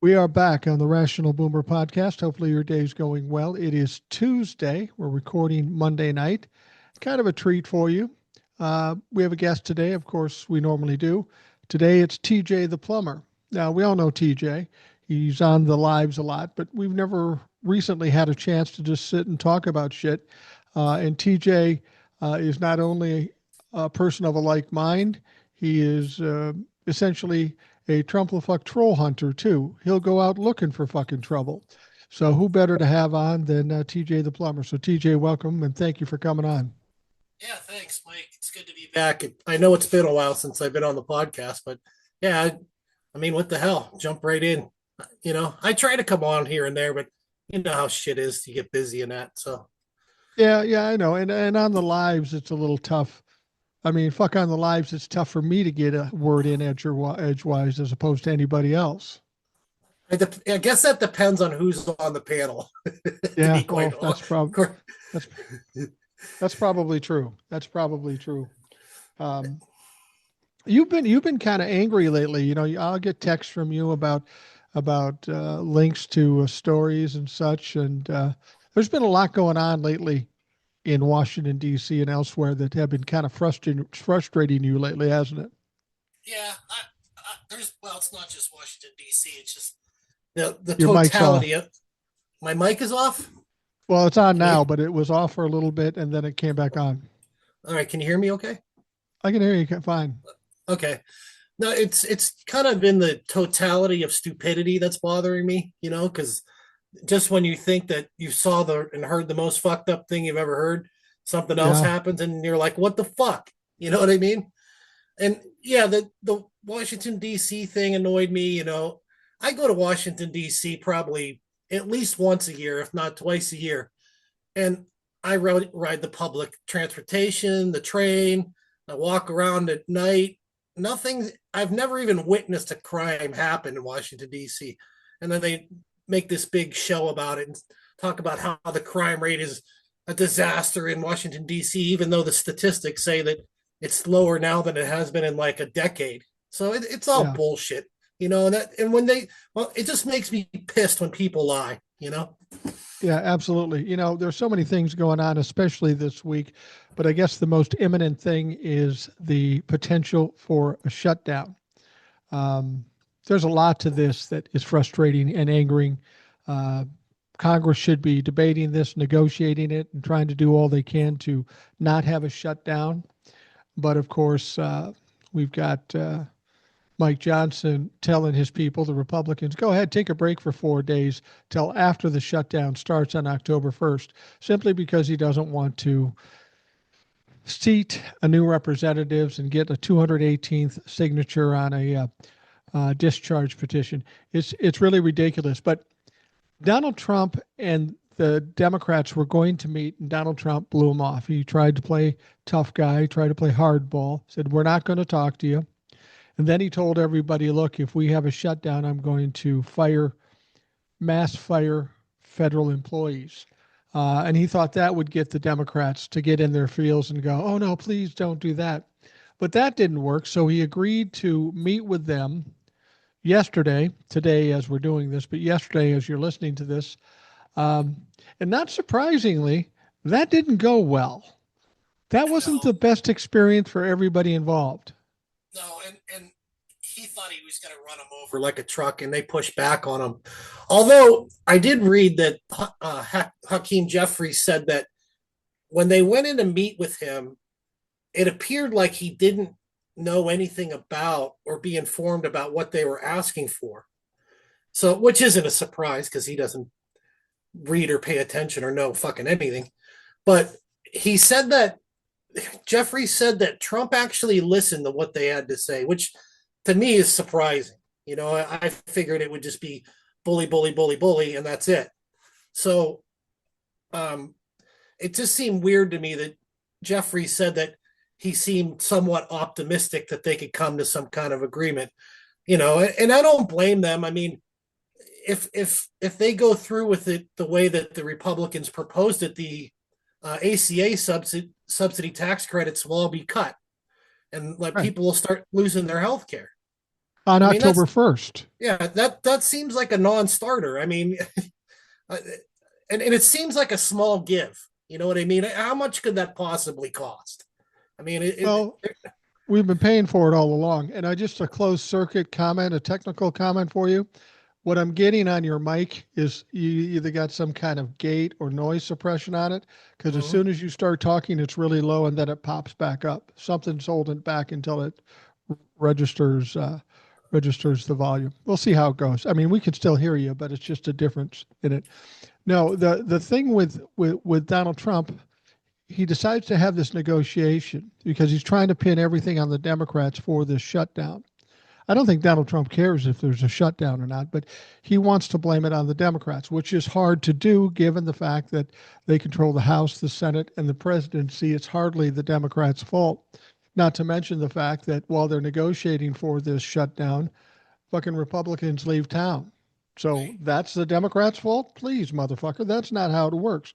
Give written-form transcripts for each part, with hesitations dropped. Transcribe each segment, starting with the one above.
We are back on the Rational Boomer podcast. Hopefully, your day's going well. It is Tuesday. We're recording Monday night. Kind of a treat for you. We have a guest today, of course, we normally do. Today, it's TJ the Plumber. Now, we all know TJ. He's on the lives a lot, but we've never recently had a chance to just sit and talk about shit. And TJ is not only a person of a like mind, he is essentially a Trumplefuck troll hunter too. He'll go out looking for fucking trouble. So who better to have on than TJ the Plumber? So TJ, welcome and thank you for coming on. Yeah, thanks, Mike. It's good to be back. I know it's been a while since I've been on the podcast, but yeah, I mean, what the hell? Jump right in. I try to come on here and there, but you know how shit is. You get busy in that. So Yeah, I know. And on the lives, it's a little tough. I mean, fuck on the lives, it's tough for me to get a word in edgewise as opposed to anybody else. I guess that depends on who's on the panel. To Yeah, be quite well, honest. that's that's probably true. That's probably true. Um, you've been kind of angry lately. You know, I'll get texts from you about links to stories and such, and there's been a lot going on lately in Washington D.C. and elsewhere that have been kind of frustrating you lately, hasn't it? Yeah, it's not just Washington D.C. It's just the Your mic's totality off. of my mic is off. Well, it's on Can you? now, but it was off for a little bit and then it came back on. All right, can you hear me? Okay. I can hear you fine. Okay. No, it's kind of been the totality of stupidity that's bothering me, because just when you think that you saw the and heard the most fucked up thing you've ever heard, something else Yeah. happens and you're like, what the fuck? You know what I mean? And yeah, the Washington D.C. thing annoyed me. I go to Washington D.C. probably at least once a year, if not twice a year, and I ride the public transportation, the train. I walk around at night. Nothing. I've never even witnessed a crime happen in Washington D.C. And then they make this big show about it and talk about how the crime rate is a disaster in Washington D.C., even though the statistics say that it's lower now than it has been in like a decade. So it's all Yeah. bullshit, and when it just makes me pissed when people lie. Yeah, absolutely. You know, there's so many things going on, especially this week, but I guess the most imminent thing is the potential for a shutdown. Um, there's a lot to this that is frustrating and angering. Uh, Congress should be debating this, negotiating it, and trying to do all they can to not have a shutdown. But of course, we've got Mike Johnson telling his people, the Republicans, go ahead, take a break for 4 days till after the shutdown starts on October 1st, simply because he doesn't want to seat a new representatives and get a 218th signature on a discharge petition. It's really ridiculous. But Donald Trump and the Democrats were going to meet, and Donald Trump blew him off. He tried to play tough guy, tried to play hardball, said, we're not going to talk to you. And then he told everybody, look, if we have a shutdown, I'm going to mass fire federal employees. And he thought that would get the Democrats to get in their feels and go, oh, no, please don't do that. But that didn't work. So he agreed to meet with them yesterday, today as we're doing this, but yesterday as you're listening to this. Um, and not surprisingly, that didn't go well. That wasn't No, the best experience for everybody involved. no, and he thought he was going to run him over like a truck, and they pushed back on him. Although I did read that Hakeem Jeffries said that when they went in to meet with him, it appeared like he didn't know anything about or be informed about what they were asking for. So, which isn't a surprise because he doesn't read or pay attention or know fucking anything. But he said that Jeffrey said that Trump actually listened to what they had to say, which to me is surprising. I figured it would just be bully, bully, bully, bully, and that's it. So um, it just seemed weird to me that Jeffrey said that he seemed somewhat optimistic that they could come to some kind of agreement. And I don't blame them. I mean, if they go through with it the way that the Republicans proposed it, the ACA subsidy tax credits will all be cut, and like Right. people will start losing their health care. on I mean, October 1st. yeah, that seems like a non-starter. I mean, uh, and it seems like a small give. You know what I mean? How much could that possibly cost? I mean, Well, we've been paying for it all along. And I just a closed circuit comment, a technical comment for you. What I'm getting on your mic is you either got some kind of gate or noise suppression on it, because as Mhm. soon as you start talking, it's really low and then it pops back up. Something's holding it back until it registers registers the volume. We'll see how it goes. I mean, we can still hear you, but it's just a difference in it. No, the thing with Donald Trump, he decides to have this negotiation because he's trying to pin everything on the Democrats for this shutdown. I don't think Donald Trump cares if there's a shutdown or not, but he wants to blame it on the Democrats, which is hard to do given the fact that they control the House, the Senate, and the presidency. It's hardly the Democrats' fault. Not to mention the fact that while they're negotiating for this shutdown, fucking Republicans leave town. So that's the Democrats' fault? Please, motherfucker. That's not how it works.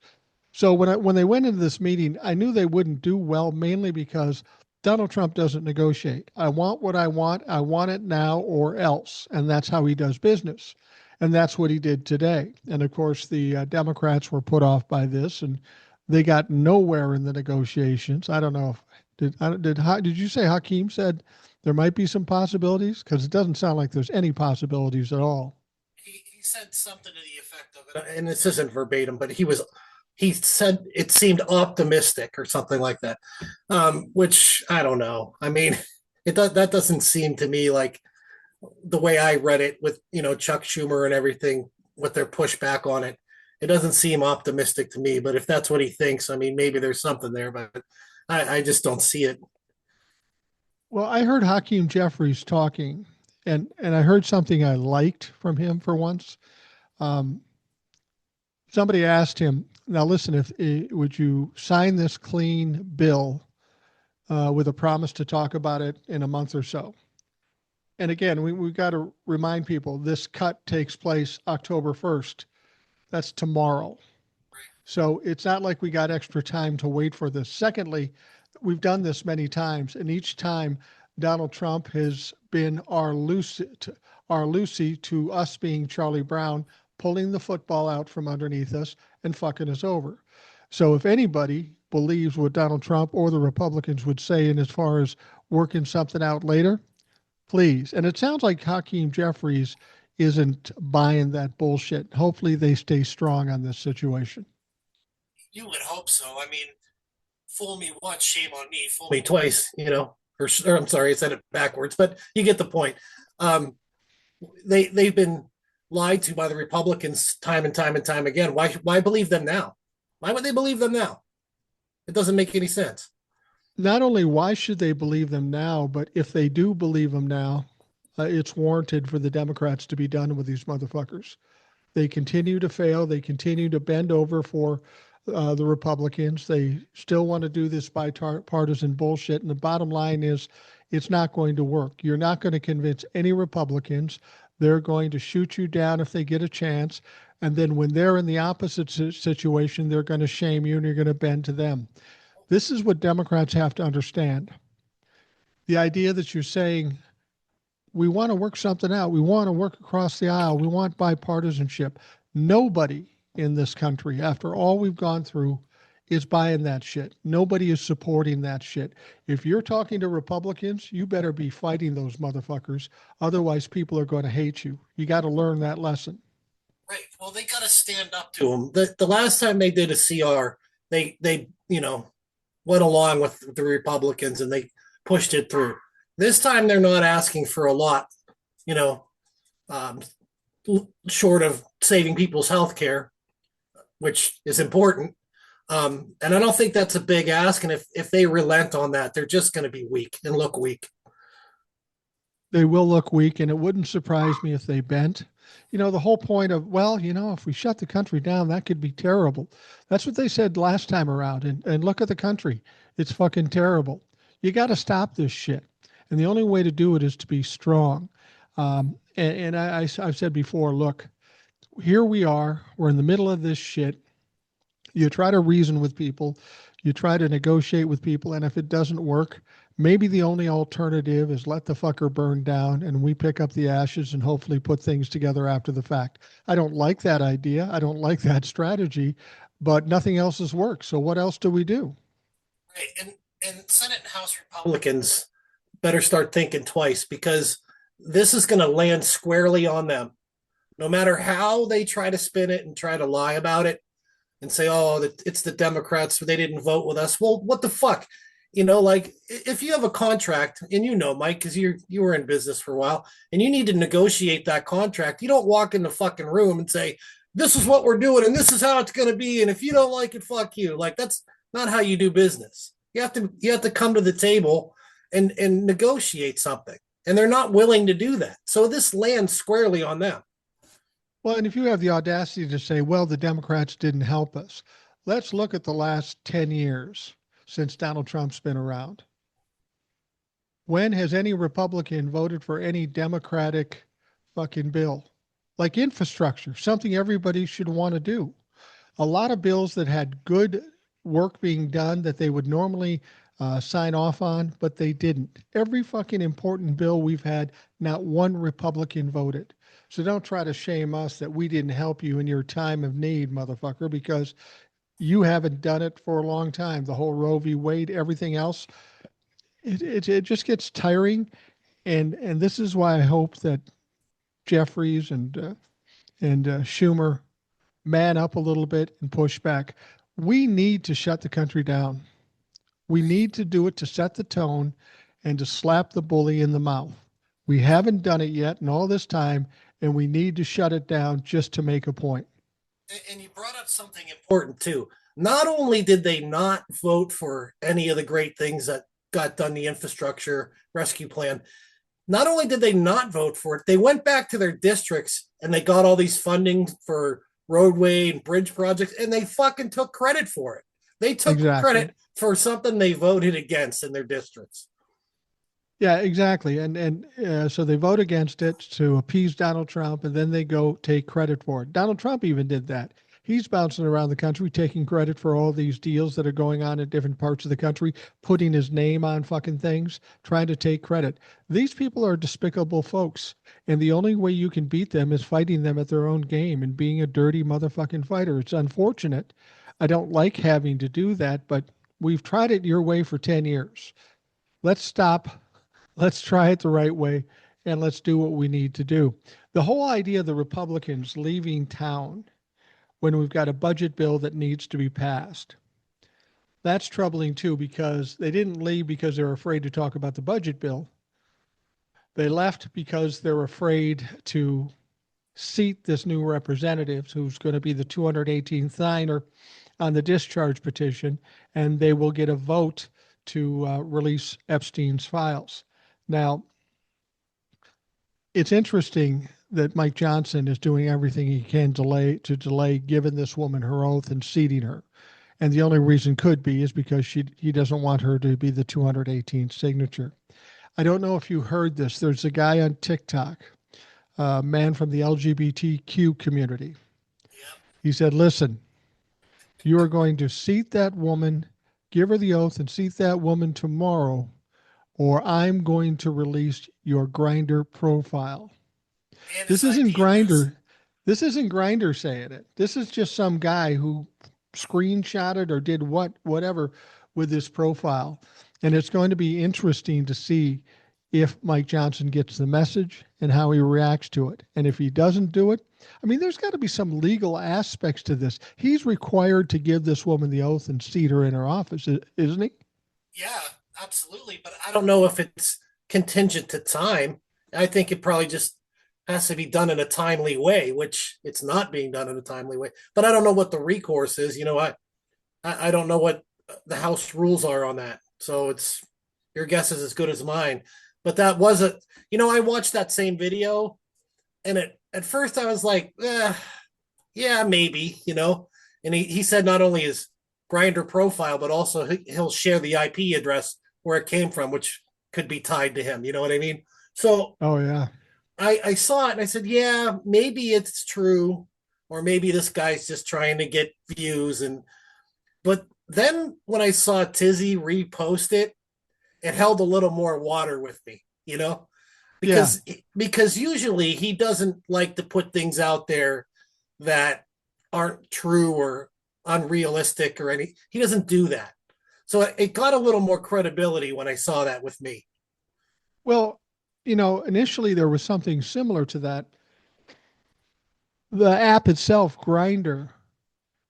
So when they went into this meeting, I knew they wouldn't do well, mainly because Donald Trump doesn't negotiate. I want what I want. I want it now or else, and that's how he does business, and that's what he did today. And of course, the Democrats were put off by this, and they got nowhere in the negotiations. I don't know if did you say Hakeem said there might be some possibilities? Because it doesn't sound like there's any possibilities at all. He said something to the effect of it, and this isn't verbatim, but he said it seemed optimistic or something like that. Which I don't know. I mean, that doesn't seem to me like the way I read it with Chuck Schumer and everything with their pushback on it. It doesn't seem optimistic to me. But if that's what he thinks, I mean, maybe there's something there, but I just don't see it. Well, I heard Hakeem Jeffries talking, and I heard something I liked from him for once. Um, Somebody asked him, "Now listen, if would you sign this clean bill with a promise to talk about it in a month or so?" And again, we've got to remind people this cut takes place October 1st. That's tomorrow. So it's not like we got extra time to wait for this. Secondly, we've done this many times, and each time Donald Trump has been our Lucy to us being Charlie Brown, pulling the football out from underneath us and fucking us over. So if anybody believes what Donald Trump or the Republicans would say in as far as working something out later, please. And it sounds like Hakeem Jeffries isn't buying that bullshit. Hopefully they stay strong on this situation. You would hope so. I mean, fool me once, shame on me. Fool me twice, or I'm sorry, I said it backwards, but you get the point. Um, they've been lied to by the Republicans time and time and time again. Why believe them now? Why would they believe them now? It doesn't make any sense. Not only why should they believe them now, but if they do believe them now, it's warranted for the Democrats to be done with these motherfuckers. They continue to fail. They continue to bend over for the Republicans. They still want to do this bipartisan bullshit. And the bottom line is, it's not going to work. You're not going to convince any Republicans. They're going to shoot you down if they get a chance. And then when they're in the opposite situation, they're going to shame you and you're going to bend to them. This is what Democrats have to understand. The idea that you're saying, we want to work something out, we want to work across the aisle, we want bipartisanship. Nobody in this country, after all we've gone through, is buying that shit. Nobody is supporting that shit. If you're talking to Republicans, you better be fighting those motherfuckers. Otherwise, people are going to hate you. You got to learn that lesson. Right. Well, they got to stand up to them. The last time they did a CR, they went along with the Republicans and they pushed it through. This time they're not asking for a lot, you know, um, short of saving people's health care, which is important. And I don't think that's a big ask. And if they relent on that, they're just going to be weak and look weak. They will look weak, and it wouldn't surprise me if they bent. The whole point of, well, if we shut the country down, that could be terrible. That's what they said last time around. And look at the country. It's fucking terrible. You got to stop this shit. And the only way to do it is to be strong. I've said before, look, here we are. We're in the middle of this shit. You try to reason with people. You try to negotiate with people. And if it doesn't work, Maybe the only alternative is let the fucker burn down and we pick up the ashes and hopefully put things together after the fact. I don't like that idea. I don't like that strategy, but nothing else has worked. So what else do we do? Right. And Senate and House Republicans better start thinking twice, because this is going to land squarely on them. No matter how they try to spin it and try to lie about it and say, oh, it's the Democrats, they didn't vote with us. Well, what the fuck? Like if you have a contract, and Mike, because you were in business for a while, and you need to negotiate that contract, you don't walk in the fucking room and say, this is what we're doing and this is how it's going to be, and if you don't like it, fuck you. Like, that's not how you do business. You have to come to the table and negotiate something, and they're not willing to do that. So this lands squarely on them. Well, and if you have the audacity to say, well, the Democrats didn't help us, let's look at the last 10 years since Donald Trump's been around. When has any Republican voted for any Democratic fucking bill? Like infrastructure, something everybody should want to do. A lot of bills that had good work being done that they would normally sign off on, but they didn't. Every fucking important bill we've had, not one Republican voted. So don't try to shame us that we didn't help you in your time of need, motherfucker, because you haven't done it for a long time. The whole Roe v. Wade, everything else, it just gets tiring. And this is why I hope that Jeffries and Schumer man up a little bit and push back. We need to shut the country down. We need to do it to set the tone and to slap the bully in the mouth. We haven't done it yet in all this time, and we need to shut it down just to make a point. And you brought up something important too. Not only did they not vote for any of the great things that got done, the infrastructure rescue plan, not only did they not vote for it, they went back to their districts and they got all these funding for roadway and bridge projects, and they fucking took credit for it. They took Exactly. credit for something they voted against in their districts. Yeah, exactly. And so they vote against it to appease Donald Trump, and then they go take credit for it. Donald Trump even did that. He's bouncing around the country taking credit for all these deals that are going on in different parts of the country, putting his name on fucking things, trying to take credit. These people are despicable folks, and the only way you can beat them is fighting them at their own game and being a dirty motherfucking fighter. It's unfortunate. I don't like having to do that, but we've tried it your way for 10 years. Let's stop. Let's try it the right way, and let's do what we need to do. The whole idea of the Republicans leaving town when we've got a budget bill that needs to be passed, that's troubling too, because they didn't leave because they're afraid to talk about the budget bill. They left because they're afraid to seat this new representative who's going to be the 218th signer on the discharge petition, and they will get a vote to release Epstein's files. Now, it's interesting that Mike Johnson is doing everything he can to delay giving this woman her oath and seating her. And the only reason could be is because he doesn't want her to be the 218th signature. I don't know if you heard this. There's a guy on TikTok, a man from the LGBTQ community. He said, listen, you are going to seat that woman, give her the oath and seat that woman tomorrow, or I'm going to release your Grindr profile. This isn't Grindr. This isn't Grindr saying it. This is just some guy who screenshotted or did whatever with this profile. And it's going to be interesting to see if Mike Johnson gets the message and how he reacts to it. And if he doesn't do it, I mean, there's got to be some legal aspects to this. He's required to give this woman the oath and seat her in her office, isn't he? Yeah, absolutely. But I don't know if it's contingent to time. I think it probably just has to be done in a timely way, which it's not being done in a timely way. But I don't know what the recourse is. I don't know what the House rules are on that. So it's your guess is as good as mine. But that wasn't, I watched that same video, and at first I was like, yeah, maybe, And he said not only his Grindr profile, but also he'll share the IP address where it came from, which could be tied to him. You know what I mean? So, oh yeah, I saw it and I said, yeah, maybe it's true, or maybe this guy's just trying to get views. But then when I saw Tizzy repost it, it held a little more water with me, you know, Yeah. because usually he doesn't like to put things out there that aren't true or unrealistic or any. He doesn't do that. So it got a little more credibility when I saw that with me. Well, initially there was something similar to that. The app itself, Grinder,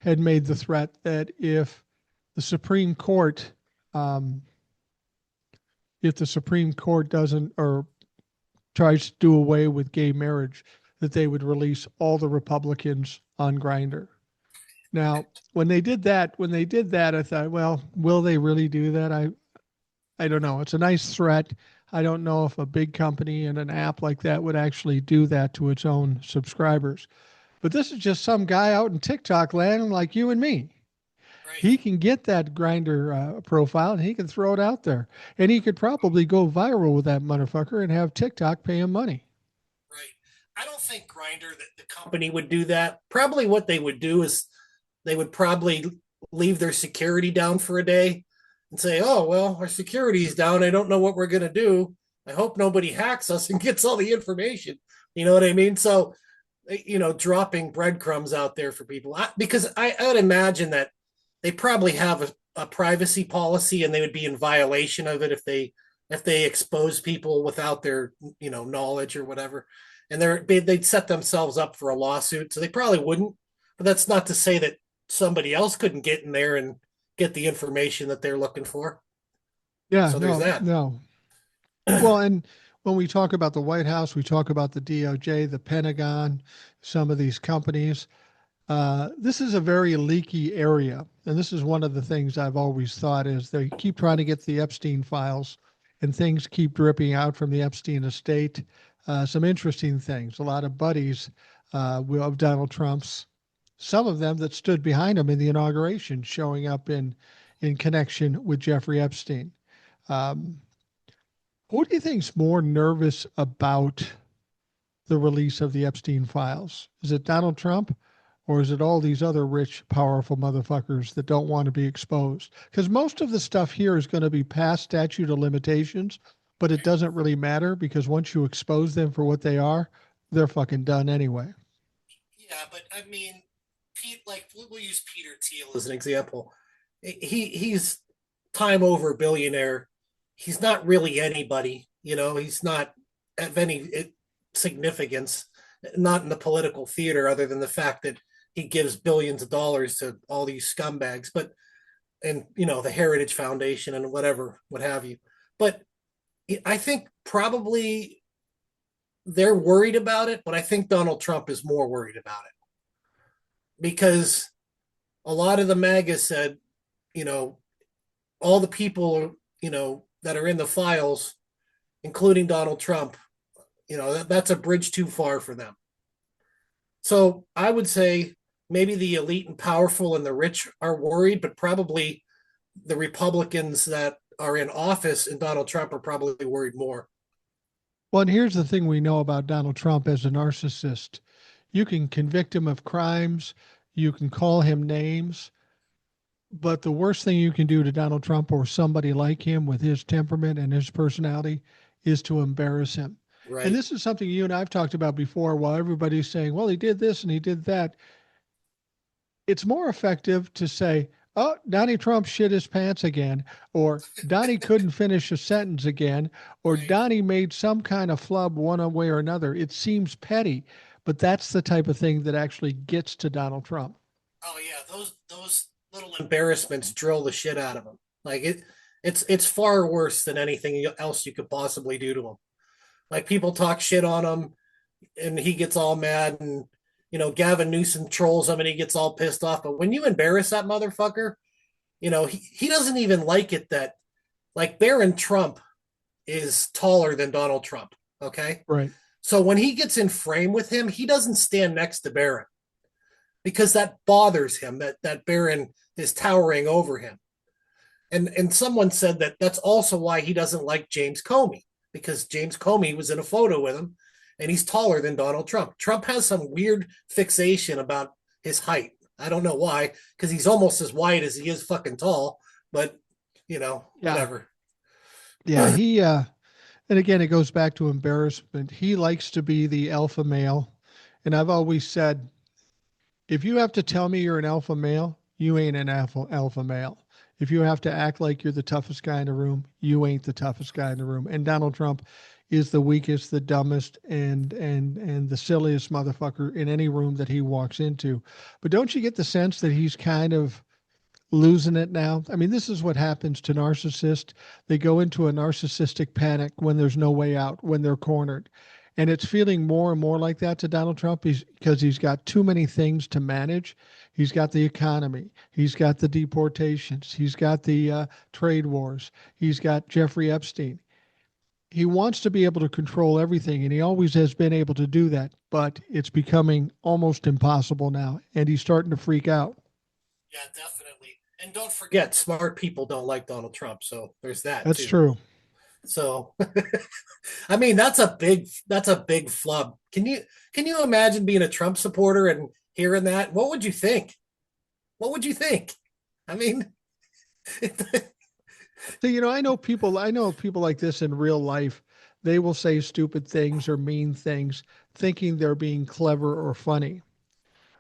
had made the threat that the Supreme Court, um, if the Supreme Court doesn't or tries to do away with gay marriage, that they would release all the Republicans on Grinder. Now, when they did that, I thought, well, will they really do that? I don't know. It's a nice threat. I don't know if a big company and an app like that would actually do that to its own subscribers. But this is just some guy out in TikTok land like you and me. Right. He can get that Grinder profile and he can throw it out there. And he could probably go viral with that motherfucker and have TikTok pay him money. Right. I don't think Grinder, that the company would do that. Probably what they would do is they would probably leave their security down for a day and say, "Oh, well, our security's down. I don't know what we're going to do. I hope nobody hacks us and gets all the information." You know what I mean? So, dropping breadcrumbs out there for people. Because I would imagine that they probably have a privacy policy and they would be in violation of it if they expose people without their knowledge or whatever, and they'd set themselves up for a lawsuit. So they probably wouldn't. But that's not to say that somebody else couldn't get in there and get the information that they're looking for. Yeah, So there's no, that. no. Well, and when we talk about the White House, we talk about the DOJ, the Pentagon, some of these companies. This is a very leaky area. And this is one of the things I've always thought is they keep trying to get the Epstein files and things keep dripping out from the Epstein estate. Some interesting things. A lot of buddies of Donald Trump's, some of them that stood behind him in the inauguration, showing up in connection with Jeffrey Epstein. Um, who do you think's more nervous about the release of the Epstein files? Is it Donald Trump or is it all these other rich, powerful motherfuckers that don't want to be exposed? Because most of the stuff here is going to be past statute of limitations, but it doesn't really matter because once you expose them for what they are, they're fucking done anyway. Yeah, but I mean, Pete, like we'll use Peter Thiel as an example. He's time over billionaire. He's not really anybody. He's not of any significance, not in the political theater, other than the fact that he gives billions of dollars to all these scumbags, but and the Heritage Foundation and whatever, what have you. But I think probably they're worried about it, but I think Donald Trump is more worried about it because a lot of the MAGA said, you know, all the people, that are in the files, including Donald Trump, that's a bridge too far for them. So I would say maybe the elite and powerful and the rich are worried, but probably the Republicans that are in office and Donald Trump are probably worried more. Well, and here's the thing we know about Donald Trump as a narcissist. You can convict him of crimes, you can call him names, but the worst thing you can do to Donald Trump or somebody like him with his temperament and his personality is to embarrass him. And Right. this is something you and I've talked about before while everybody's saying, well, he did this and he did that. It's more effective to say, oh, Donnie Trump shit his pants again, or Donnie couldn't finish a sentence again, or Right. Donnie made some kind of flub one way or another. It seems petty, but that's the type of thing that actually gets to Donald Trump. Oh yeah, those little embarrassments drill the shit out of him. Like it's far worse than anything else you could possibly do to him. Like people talk shit on him, and he gets all mad, and Gavin Newsom trolls him, and he gets all pissed off. But when you embarrass that motherfucker, he doesn't even like it that like Barron Trump is taller than Donald Trump. Okay, Right. so when he gets in frame with him, he doesn't stand next to Barron because that bothers him that Barron is towering over him. And someone said that that's also why he doesn't like James Comey, because James Comey was in a photo with him and he's taller than Donald Trump. Trump has some weird fixation about his height. I don't know why, because he's almost as wide as he is fucking tall, but Yeah. whatever. Yeah, and again, it goes back to embarrassment. He likes to be the alpha male. And I've always said, if you have to tell me you're an alpha male, you ain't an alpha male. If you have to act like you're the toughest guy in the room, you ain't the toughest guy in the room. And Donald Trump is the weakest, the dumbest, and the silliest motherfucker in any room that he walks into. But don't you get the sense that he's kind of losing it now? I mean, this is what happens to narcissists. They go into a narcissistic panic when there's no way out, when they're cornered. And it's feeling more and more like that to Donald Trump because he's got too many things to manage. He's got the economy. He's got the deportations. He's got the trade wars. He's got Jeffrey Epstein. He wants to be able to control everything, and he always has been able to do that. But it's becoming almost impossible now, and he's starting to freak out. Yeah, definitely. And don't forget, smart people don't like Donald Trump, so there's that That's too. true. So, I mean, that's a big flub. Can you imagine being a Trump supporter and hearing that? What would you think? What would you think? I mean, So, I know people like this in real life. They will say stupid things or mean things, thinking they're being clever or funny.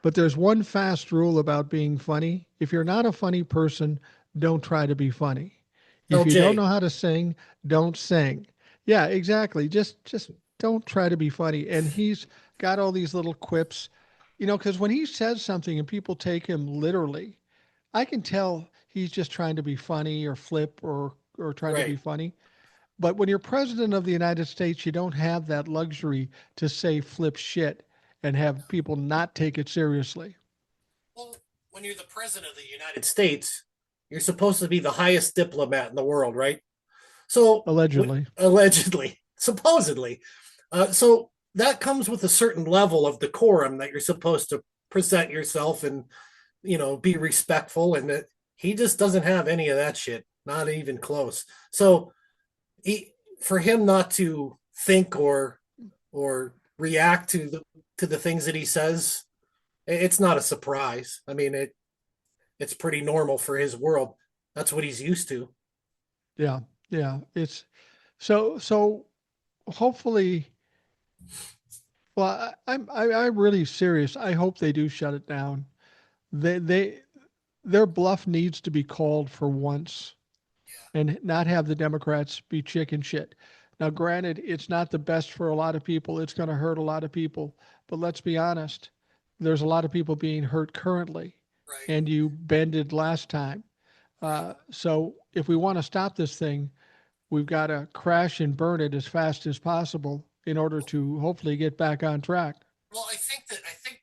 But there's one fast rule about being funny. If you're not a funny person, don't try to be funny. If you don't LJ, know how to sing, don't sing. Yeah, exactly. Just don't try to be funny. And he's got all these little quips, because when he says something and people take him literally, I can tell he's just trying to be funny or flip or trying to be right. funny. But when you're president of the United States, you don't have that luxury to say flip shit and have people not take it seriously. Well, when you're the president of the United States, you're supposed to be the highest diplomat in the world, right? So, Allegedly. allegedly, supposedly, so that comes with a certain level of decorum that you're supposed to present yourself and be respectful, and that he just doesn't have any of that shit, not even close. So he, for him not to think or react to the things that he says, it's not a surprise. I mean, it's pretty normal for his world. That's what he's used to. Yeah. Yeah. It's so hopefully, well, I'm really serious. I hope they do shut it down. They their bluff needs to be called for once and not have the Democrats be chicken shit. Now, granted, it's not the best for a lot of people. It's going to hurt a lot of people. But let's be honest, there's a lot of people being hurt currently, Right, and you bended last time. right. So if we want to stop this thing, we've got to crash and burn it as fast as possible in order to hopefully get back on track. Well, I think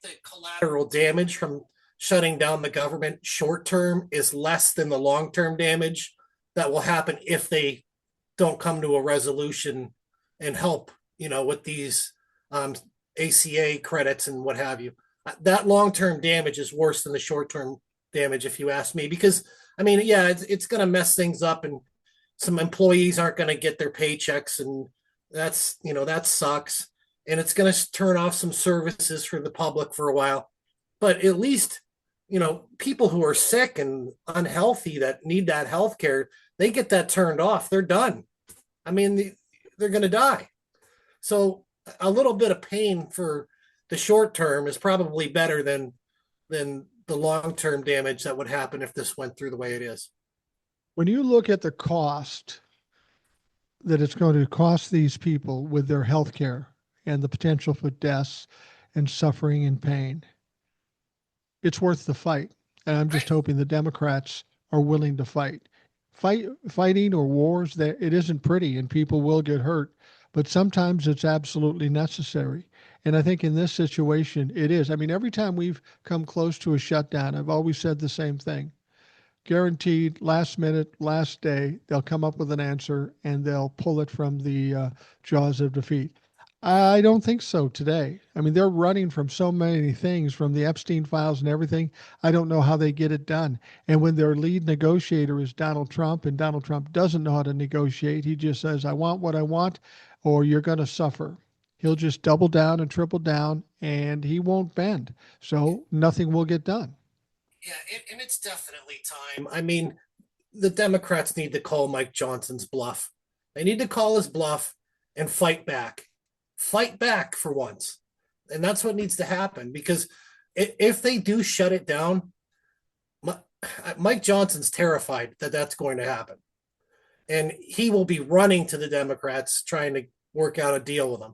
the collateral damage from shutting down the government short term is less than the long term damage that will happen if they don't come to a resolution and help, with these um, ACA credits and what have you. That long term damage is worse than the short term damage, if you ask me, because I mean, yeah, it's going to mess things up, and some employees aren't going to get their paychecks, and that sucks, and it's going to turn off some services for the public for a while. But at least, people who are sick and unhealthy that need that health care, they get that turned off. They're done. I mean, they're going to die. So a little bit of pain for the short term is probably better than the long term damage that would happen if this went through the way it is. When you look at the cost that it's going to cost these people with their health care and the potential for deaths and suffering and pain, it's worth the fight. And I'm just Right. hoping the Democrats are willing to fight. Fighting or wars, that it isn't pretty and people will get hurt, but sometimes it's absolutely necessary. And I think in this situation, it is. I mean, every time we've come close to a shutdown, I've always said the same thing: guaranteed, last minute, last day, they'll come up with an answer and they'll pull it from the jaws of defeat. I don't think so today. I mean, they're running from so many things, from the Epstein files and everything. I don't know how they get it done. And when their lead negotiator is Donald Trump, and Donald Trump doesn't know how to negotiate, he just says, I want what I want, or you're going to suffer. He'll just double down and triple down, and he won't bend. So nothing will get done. Yeah, and it's definitely time. I mean, the Democrats need to call Mike Johnson's bluff. They need to call his bluff and fight back. Fight back for once. And that's what needs to happen because if they do shut it down, Mike Johnson's terrified that that's going to happen. And he will be running to the Democrats trying to work out a deal with them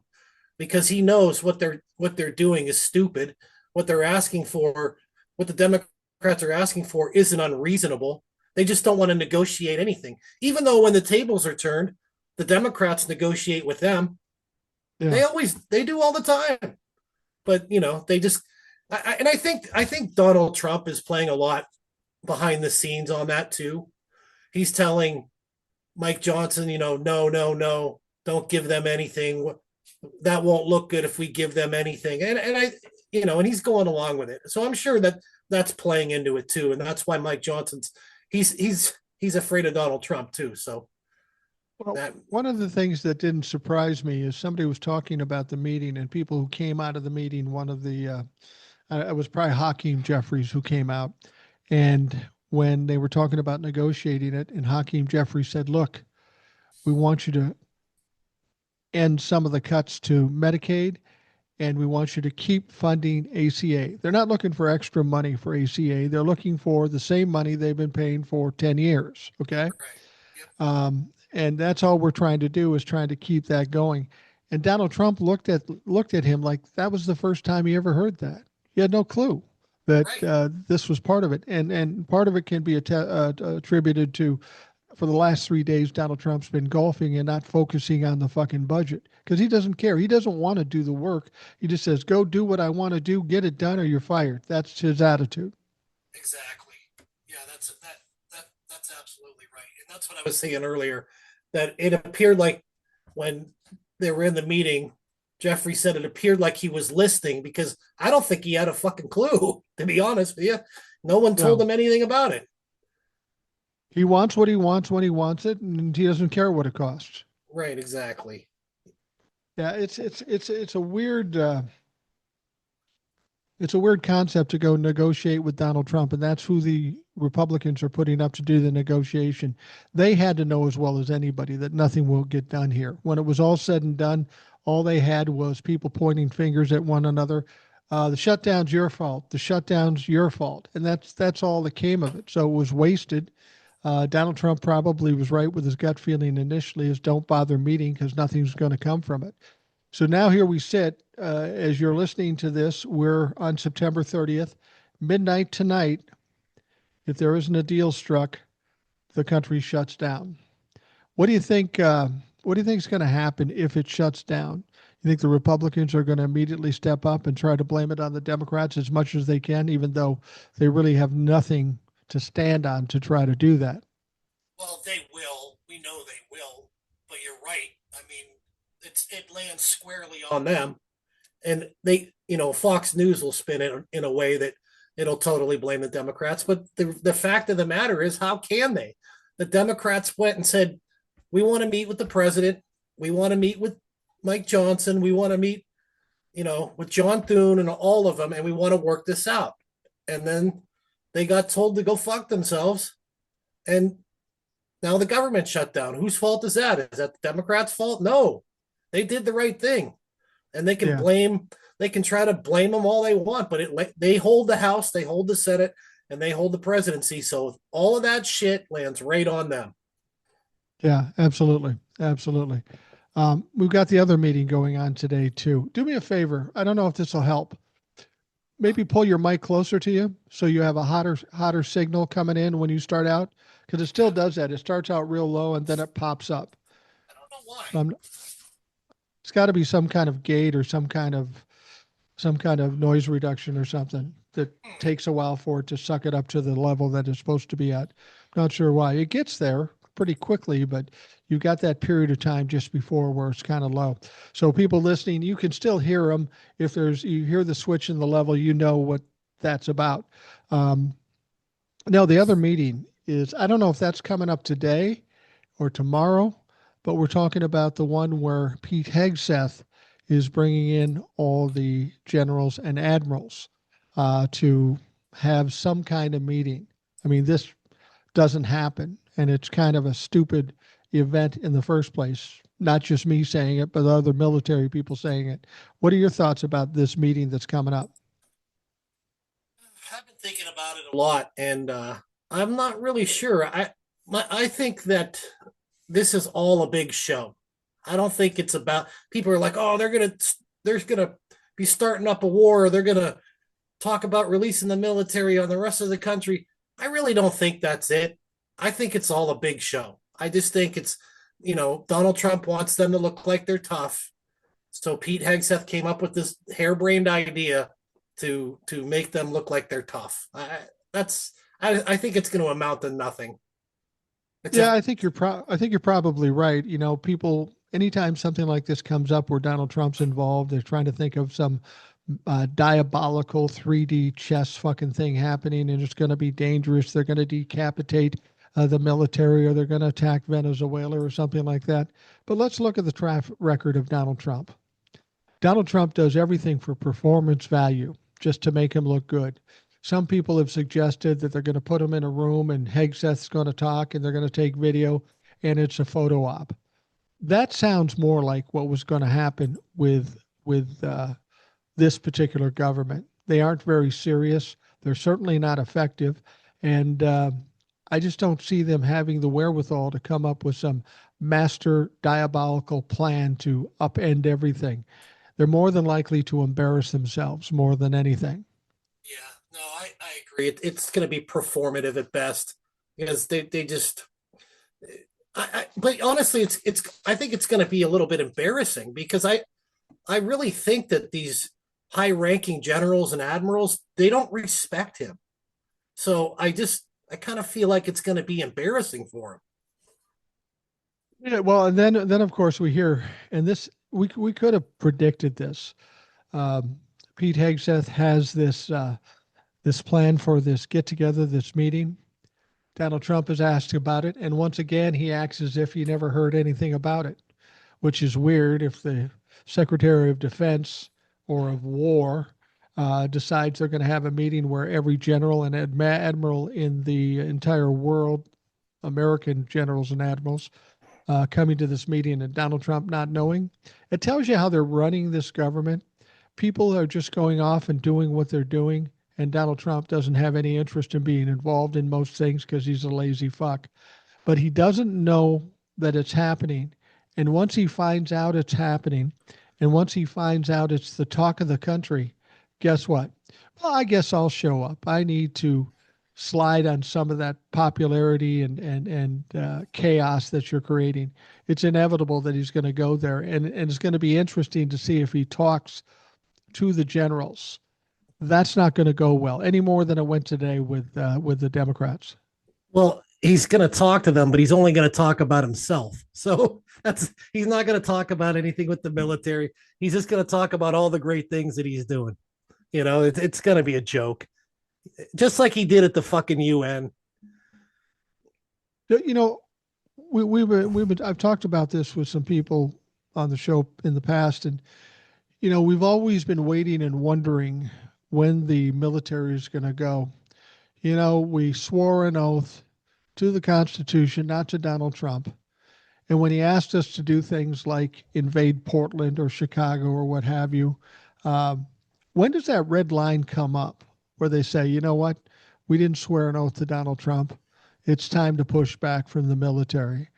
because he knows what they're doing is stupid. What they're asking for, what the Democrats are asking for isn't unreasonable. They just don't want to negotiate anything. Even though when the tables are turned, the Democrats negotiate with them. Yeah. They do all the time. But they just and I think Donald Trump is playing a lot behind the scenes on that too. He's telling Mike Johnson, no, no, no, don't give them anything. That won't look good if we give them anything. And he's going along with it. So I'm sure that that's playing into it too. And that's why Mike Johnson's he's afraid of Donald Trump too. So Well, that one of the things that didn't surprise me is somebody was talking about the meeting and people who came out of the meeting. One of the, it was probably Hakeem Jeffries who came out. And when they were talking about negotiating it, and Hakeem Jeffries said, look, we want you to end some of the cuts to Medicaid and we want you to keep funding ACA. They're not looking for extra money for ACA. They're looking for the same money they've been paying for 10 years. Okay. right. Yep. And that's all we're trying to do is trying to keep that going. And Donald Trump looked at him like that was the first time he ever heard that. He had no clue that Right. this was part of it, and part of it can be attributed to for the last 3 days Donald Trump's been golfing and not focusing on the fucking budget because he doesn't care. He doesn't want to do the work. He just says, "Go do what I want to do, get it done, or you're fired." That's his attitude. Exactly. Yeah, that's absolutely right. And that's what I was saying earlier, that it appeared like when they were in the meeting, Jeffrey said it appeared like he was listening because I don't think he had a fucking clue, to be honest with you. No one told No, him anything about it. he wants what he wants when he wants it, and he doesn't care what it costs. Right, exactly. Yeah, it's a weird. It's a weird concept to go negotiate with Donald Trump, and that's who the Republicans are putting up to do the negotiation. They had to know as well as anybody that nothing will get done here. When it was all said and done, all they had was people pointing fingers at one another. The shutdown's your fault. The shutdown's your fault, and that's all that came of it. So it was wasted. Donald Trump probably was right with his gut feeling initially: is don't bother meeting because nothing's going to come from it. So now here we sit. As you're listening to this, we're on September 30th, midnight tonight. If there isn't a deal struck, the country shuts down. What do you think? What do you think is going to happen if it shuts down? You think the Republicans are going to immediately step up and try to blame it on the Democrats as much as they can, even though they really have nothing to stand on to try to do that? Well, they will. We know they will. But you're right. I mean, it lands squarely on them. And Fox News will spin it in a way that it'll totally blame the Democrats. But the fact of the matter is, how can they? The Democrats went and said, we want to meet with the president. We want to meet with Mike Johnson. We want to meet, with John Thune and all of them. And we want to work this out. And then they got told to go fuck themselves. And now the government shut down. Whose fault is that? Is that the Democrats' fault? No, they did the right thing. And Yeah, they can try to blame them all they want, but they hold the House, they hold the Senate, and they hold the presidency. So all of that shit lands right on them. yeah, absolutely, absolutely. We've got the other meeting going on today too. Do me a favor. I don't know if this will help. Maybe pull your mic closer to you so you have a hotter signal coming in when you start out, because it still does that. It starts out real low and then it pops up. I don't know why. So it's got to be some kind of gate or some kind of noise reduction or something that takes a while for it to suck it up to the level that it's supposed to be at. Not sure why. It gets there pretty quickly, but you got that period of time just before where it's kind of low. So people listening, you can still hear them. If you hear the switch in the level, you know what that's about. Um, Now the other meeting is, I don't know if that's coming up today or tomorrow, but we're talking about the one where Pete Hegseth is bringing in all the generals and admirals to have some kind of meeting. I mean, this doesn't happen, and it's kind of a stupid event in the first place. Not just me saying it, but other military people saying it. What are your thoughts about this meeting that's coming up? I've been thinking about it a lot, and I'm not really sure. I think that this is all a big show. I don't think it's about people are like, oh, they're gonna be starting up a war, or they're gonna talk about releasing the military on the rest of the country. I really don't think that's it. I think it's all a big show. I just think it's, Donald Trump wants them to look like they're tough. So Pete Hegseth came up with this harebrained idea to make them look like they're tough. I think it's going to amount to nothing. It's Yeah, a I think you're probably right. People anytime something like this comes up where Donald Trump's involved, they're trying to think of some diabolical 3D chess fucking thing happening, and it's going to be dangerous. They're going to decapitate the military, or they're going to attack Venezuela or something like that. But let's look at the track record of Donald Trump. Donald Trump does everything for performance value, just to make him look good. Some people have suggested that they're going to put him in a room and Hegseth's going to talk and they're going to take video and it's a photo op. That sounds more like what was going to happen with this particular government. They aren't very serious. They're certainly not effective, and I just don't see them having the wherewithal to come up with some master diabolical plan to upend everything. They're more than likely to embarrass themselves more than anything. Yeah, no, I agree. It's going to be performative at best because they just. But honestly, it's. I think it's going to be a little bit embarrassing because I really think that these high-ranking generals and admirals they don't respect him. So I kind of feel like it's going to be embarrassing for him. Yeah, well, and then of course we hear, and this we could have predicted this. Um, Pete Hegseth has this plan for this get together, this meeting. Donald Trump is asked about it, and once again he acts as if he never heard anything about it, which is weird if the Secretary of Defense or of War decides they're going to have a meeting where every general and admiral in the entire world, American generals and admirals, coming to this meeting and Donald Trump not knowing. It tells you how they're running this government. People are just going off and doing what they're doing, and Donald Trump doesn't have any interest in being involved in most things because he's a lazy fuck. But he doesn't know that it's happening. And once he finds out it's happening, and once he finds out it's the talk of the country, guess what? Well, I guess I'll show up. I need to slide on some of that popularity and chaos that you're creating. It's inevitable that he's going to go there, and it's going to be interesting to see if he talks to the generals. That's not going to go well any more than it went today with the Democrats. Well, he's going to talk to them, but he's only going to talk about himself. So he's not going to talk about anything with the military. He's just going to talk about all the great things that he's doing. It's going to be a joke, just like he did at the fucking UN. You know, we've been I've talked about this with some people on the show in the past, and we've always been waiting and wondering when the military is going to go. We swore an oath to the Constitution, not to Donald Trump. And when he asked us to do things like invade Portland or Chicago or what have you, um, when does that red line come up where they say, you know what, we didn't swear an oath to Donald Trump. It's time to push back from the military.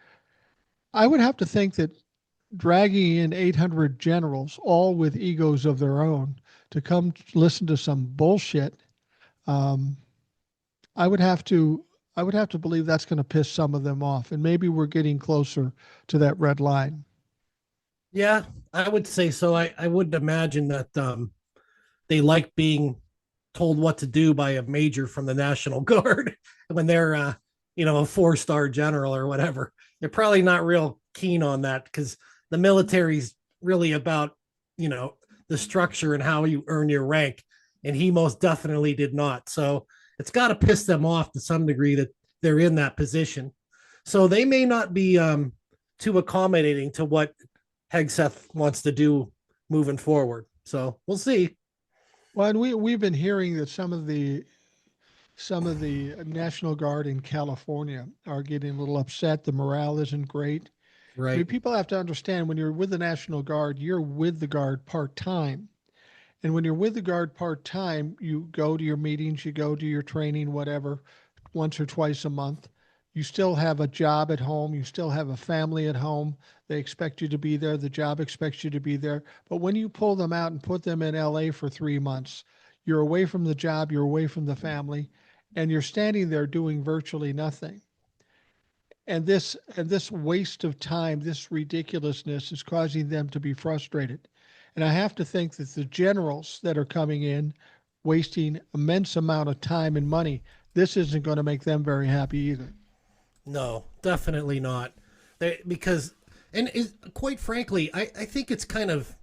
I would have to think that dragging in 800 generals, all with egos of their own, to come listen to some bullshit, um, I would have to I would have to believe that's going to piss some of them off, and maybe we're getting closer to that red line. Yeah, I would say so. I wouldn't imagine that they like being told what to do by a major from the National Guard when they're a 4-star general or whatever. They're probably not real keen on that because the military's really about the structure and how you earn your rank, and he most definitely did not. So it's got to piss them off to some degree that they're in that position. So they may not be too accommodating to what Hegseth wants to do moving forward. So we'll see. Well, and we've been hearing that some of the some of the National Guard in California are getting a little upset. The morale isn't great. I mean, Right. people have to understand when you're with the National Guard, you're with the Guard part time. And when you're with the Guard part time, you go to your meetings, you go to your training, whatever, once or twice a month. You still have a job at home. You still have a family at home. They expect you to be there. The job expects you to be there. But when you pull them out and put them in LA for 3 months, you're away from the job, you're away from the family, and you're standing there doing virtually nothing. And this waste of time, this ridiculousness is causing them to be frustrated. And I have to think that the generals that are coming in, wasting immense amount of time and money, this isn't going to make them very happy either. No, definitely not. Because, and quite frankly, I think it's kind of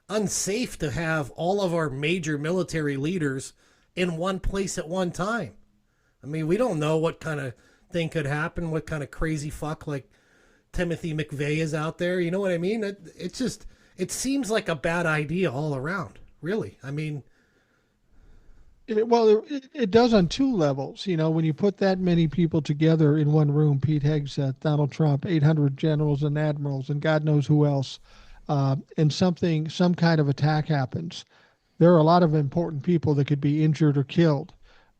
unsafe to have all of our major military leaders in one place at one time. I mean, we don't know what kind of thing could happen, what kind of crazy fuck like Timothy McVeigh is out there. You know what I mean? It's just, it seems like a bad idea all around, really. I mean, It does on two levels. You know, when you put that many people together in one room, Pete Hegseth, Donald Trump, 800 generals and admirals, and God knows who else, and some kind of attack happens, there are a lot of important people that could be injured or killed.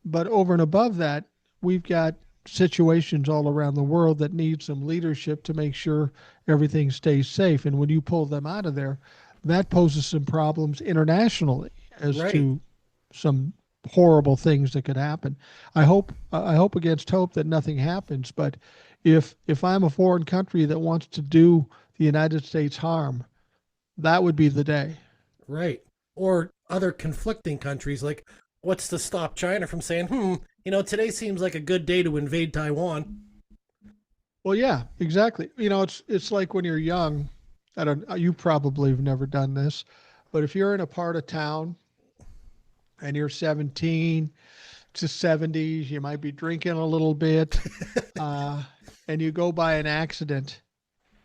But over and above that, we've got situations all around the world that need some leadership to make sure everything stays safe. And when you pull them out of there, that poses some problems internationally as right, to some horrible things that could happen. I hope against hope that nothing happens, but if I'm a foreign country that wants to do the United States harm, that would be the day. right. Or other conflicting countries, like what's to stop China from saying, today seems like a good day to invade Taiwan? Well, yeah, exactly. You know, it's like when you're young. I don't. You probably have never done this, but if you're in a part of town and you're 17 to 70s, you might be drinking a little bit, uh, and you go by an accident,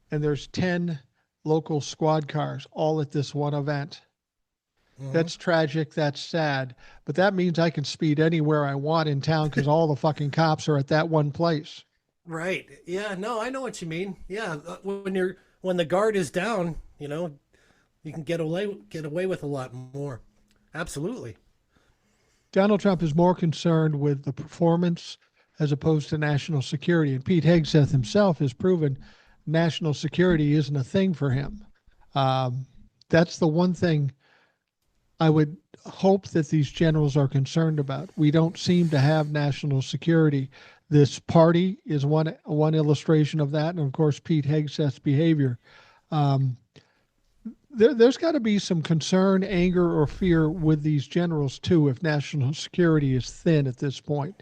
and there's 10 local squad cars all at this one event. Hmm. That's tragic. That's sad. But that means I can speed anywhere I want in town because all the fucking cops are at that one place. Right. Yeah. No, I know what you mean. Yeah. When the guard is down, you can get away with a lot more. Absolutely. Donald Trump is more concerned with the performance as opposed to national security. And Pete Hegseth himself has proven national security isn't a thing for him. Um, that's the one thing I would hope that these generals are concerned about. We don't seem to have national security. This party is one illustration of that, and of course Pete Hegseth's behavior. Um, there's got to be some concern, anger, or fear with these generals too. If national security is thin at this point,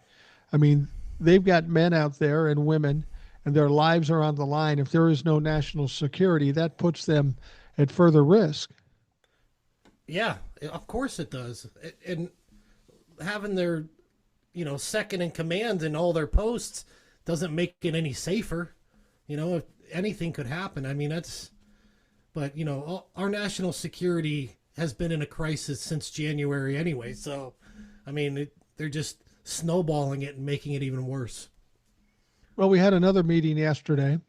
I mean, they've got men out there and women, and their lives are on the line. If there is no national security, that puts them at further risk. Yeah. Of course it does. And having their, second in command in all their posts doesn't make it any safer. If anything could happen. I mean, but our national security has been in a crisis since January anyway. So, I mean, they're just snowballing it and making it even worse. Well, we had another meeting yesterday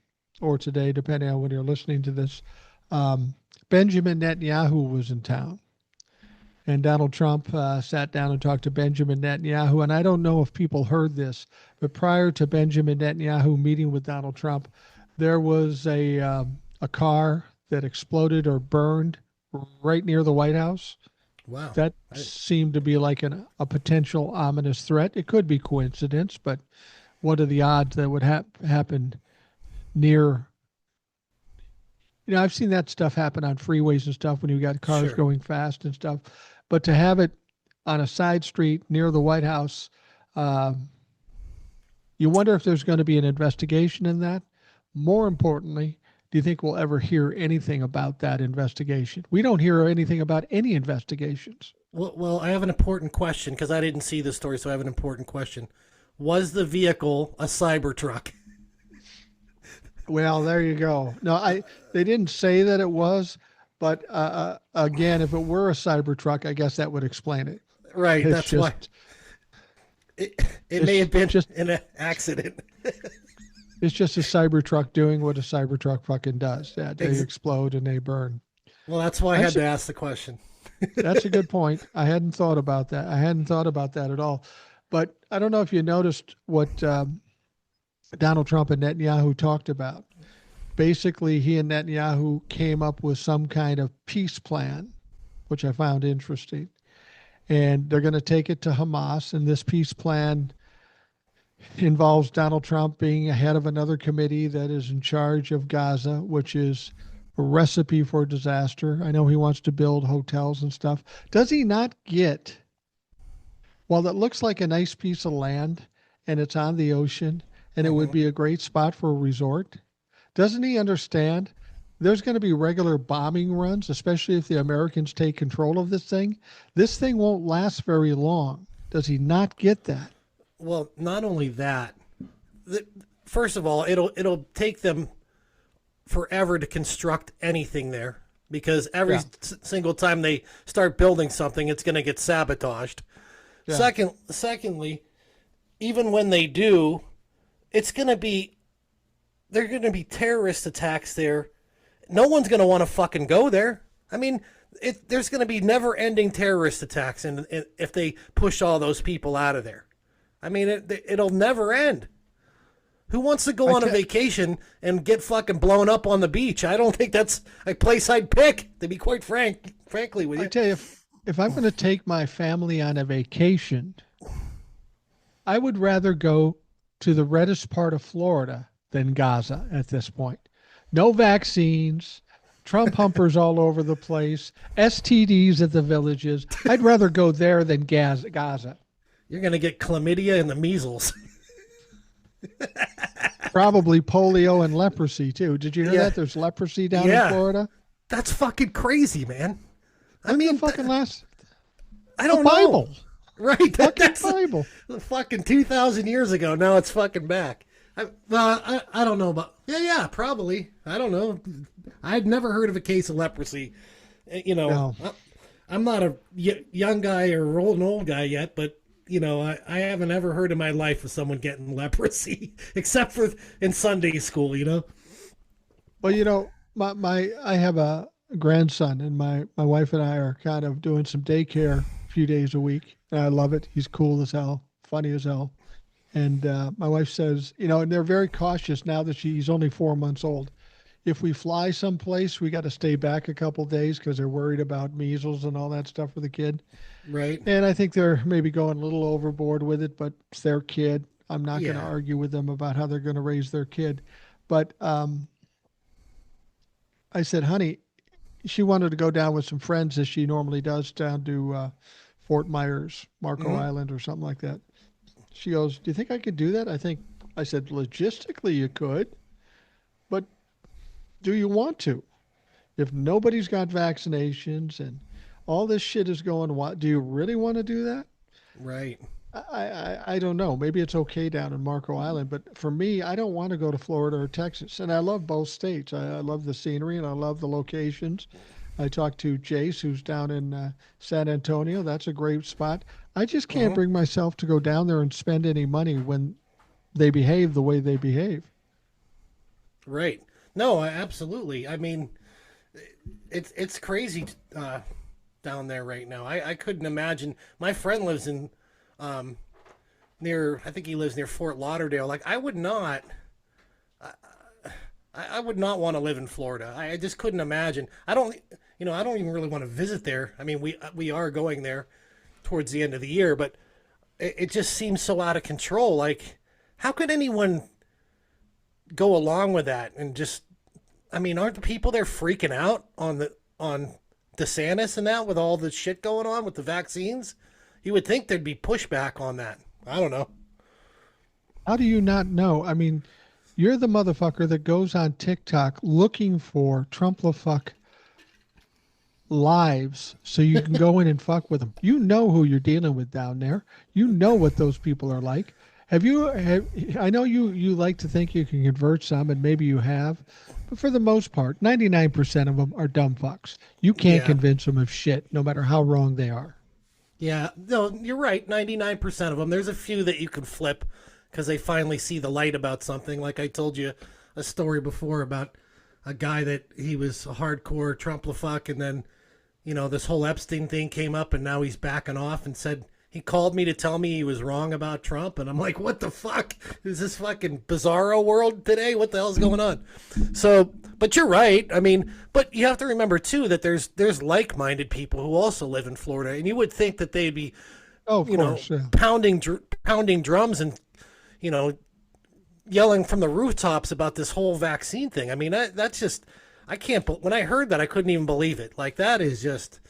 or today, depending on when you're listening to this. Um, Benjamin Netanyahu was in town, and Donald Trump sat down and talked to Benjamin Netanyahu. And I don't know if people heard this, but prior to Benjamin Netanyahu meeting with Donald Trump, there was a car that exploded or burned right near the White House. Wow. That I, seemed to be like a potential ominous threat. It could be coincidence, but what are the odds that would happen near? You know, I've seen that stuff happen on freeways and stuff when you got cars sure. going fast and stuff. But to have it on a side street near the White House, um, you wonder if there's going to be an investigation in that. More importantly, do you think we'll ever hear anything about that investigation? We don't hear anything about any investigations. Well, I have an important question because I didn't see this story, so I have an important question. Was the vehicle a Cybertruck? Well, there you go. No, they didn't say that it was, but again, if it were a Cybertruck, I guess that would explain it. Right. It's That's why. just it may have been just an accident. It's just a Cybertruck doing what a Cybertruck fucking does. Yeah, they explode and they burn. Well, that's why I had to ask the question. That's a good point. I hadn't thought about that. I hadn't thought about that at all. But I don't know if you noticed what Donald Trump and Netanyahu talked about. Basically, he and Netanyahu came up with some kind of peace plan, which I found interesting. And they're going to take it to Hamas. And this peace plan involves Donald Trump being ahead of another committee that is in charge of Gaza, which is a recipe for disaster. I know he wants to build hotels and stuff. Does he not get, while it looks like a nice piece of land and it's on the ocean and it would be a great spot for a resort, doesn't he understand there's going to be regular bombing runs, especially if the Americans take control of this thing? This thing won't last very long. Does he not get that? Well, not only that, first of all, it'll take them forever to construct anything there, because every single time they start building something, it's going to get sabotaged. Yeah. Secondly, even when they do, they're going to be terrorist attacks there. No one's going to want to fucking go there. I mean, there's going to be never-ending terrorist attacks, and if they push all those people out of there. I mean, it'll never end. Who wants to go on a vacation and get fucking blown up on the beach? I don't think that's a place I'd pick, to be quite frankly with you. I tell you, if I'm going to take my family on a vacation, I would rather go to the reddest part of Florida than Gaza at this point. No vaccines, Trump humpers all over the place, STDs at the villages. I'd rather go there than Gaza. You're going to get chlamydia and the measles. Probably polio and leprosy, too. Did you hear that? There's leprosy down in Florida? That's fucking crazy, man. I mean, fucking last... I don't know. Bible. Right. That's Bible. Fucking 2,000 years ago. Now it's fucking back. I don't know about... Yeah, probably. I don't know. I've never heard of a case of leprosy. You know, no. I'm not a young guy or an old guy yet, but... You know, I haven't ever heard in my life of someone getting leprosy, except for in Sunday school, you know? Well, you know, I have a grandson, and my wife and I are kind of doing some daycare a few days a week, and I love it. He's cool as hell, funny as hell. And my wife says, you know, and they're very cautious now that he's only 4 months old. If we fly someplace, we got to stay back a couple of days because they're worried about measles and all that stuff for the kid. Right. And I think they're maybe going a little overboard with it, but it's their kid. I'm not going to argue with them about how they're going to raise their kid. But I said, honey, she wanted to go down with some friends, as she normally does, down to Fort Myers, Marco Island or something like that. She goes, do you think I could do that? I said, logistically you could, but do you want to? If nobody's got vaccinations and all this shit is going, do you really want to do that? Right. I don't know. Maybe it's okay down in Marco Island, but for me, I don't want to go to Florida or Texas. And I love both states. I love the scenery and I love the locations. I talked to Jace, who's down in San Antonio. That's a great spot. I just can't bring myself to go down there and spend any money when they behave the way they behave. Right. No, absolutely. I mean, it's crazy down there right now. I couldn't imagine. My friend lives in I think he lives near Fort Lauderdale. Like, I would not want to live in Florida. I just couldn't imagine. I don't even really want to visit there. I mean, we are going there towards the end of the year, but it just seems so out of control. Like, how could anyone go along with that? And just, I mean, aren't the people there freaking out on DeSantis and that, with all the shit going on with the vaccines? You would think there'd be pushback on that. I don't know. How do you not know? I mean, you're the motherfucker that goes on TikTok looking for Trump-la-fuck lives so you can go in and fuck with them. You know who you're dealing with down there. You know what those people are like. I know you like to think you can convert some, and maybe you have, but for the most part, 99% of them are dumb fucks. You can't convince them of shit, no matter how wrong they are. Yeah, no, you're right. 99% of them. There's a few that you can flip because they finally see the light about something. Like I told you a story before about a guy that he was a hardcore Trump-la-fuck, and then, this whole Epstein thing came up, and now he's backing off and said he called me to tell me he was wrong about Trump, and I'm like, what the fuck? Is this fucking bizarro world today? What the hell's going on? So, but you're right. I mean, but you have to remember too that there's like-minded people who also live in Florida, and you would think that they'd be, Oh, of course, yeah. pounding drums and you know yelling from the rooftops about this whole vaccine thing. I mean, that's just I can't. When I heard that, I couldn't even believe it. Like that is just.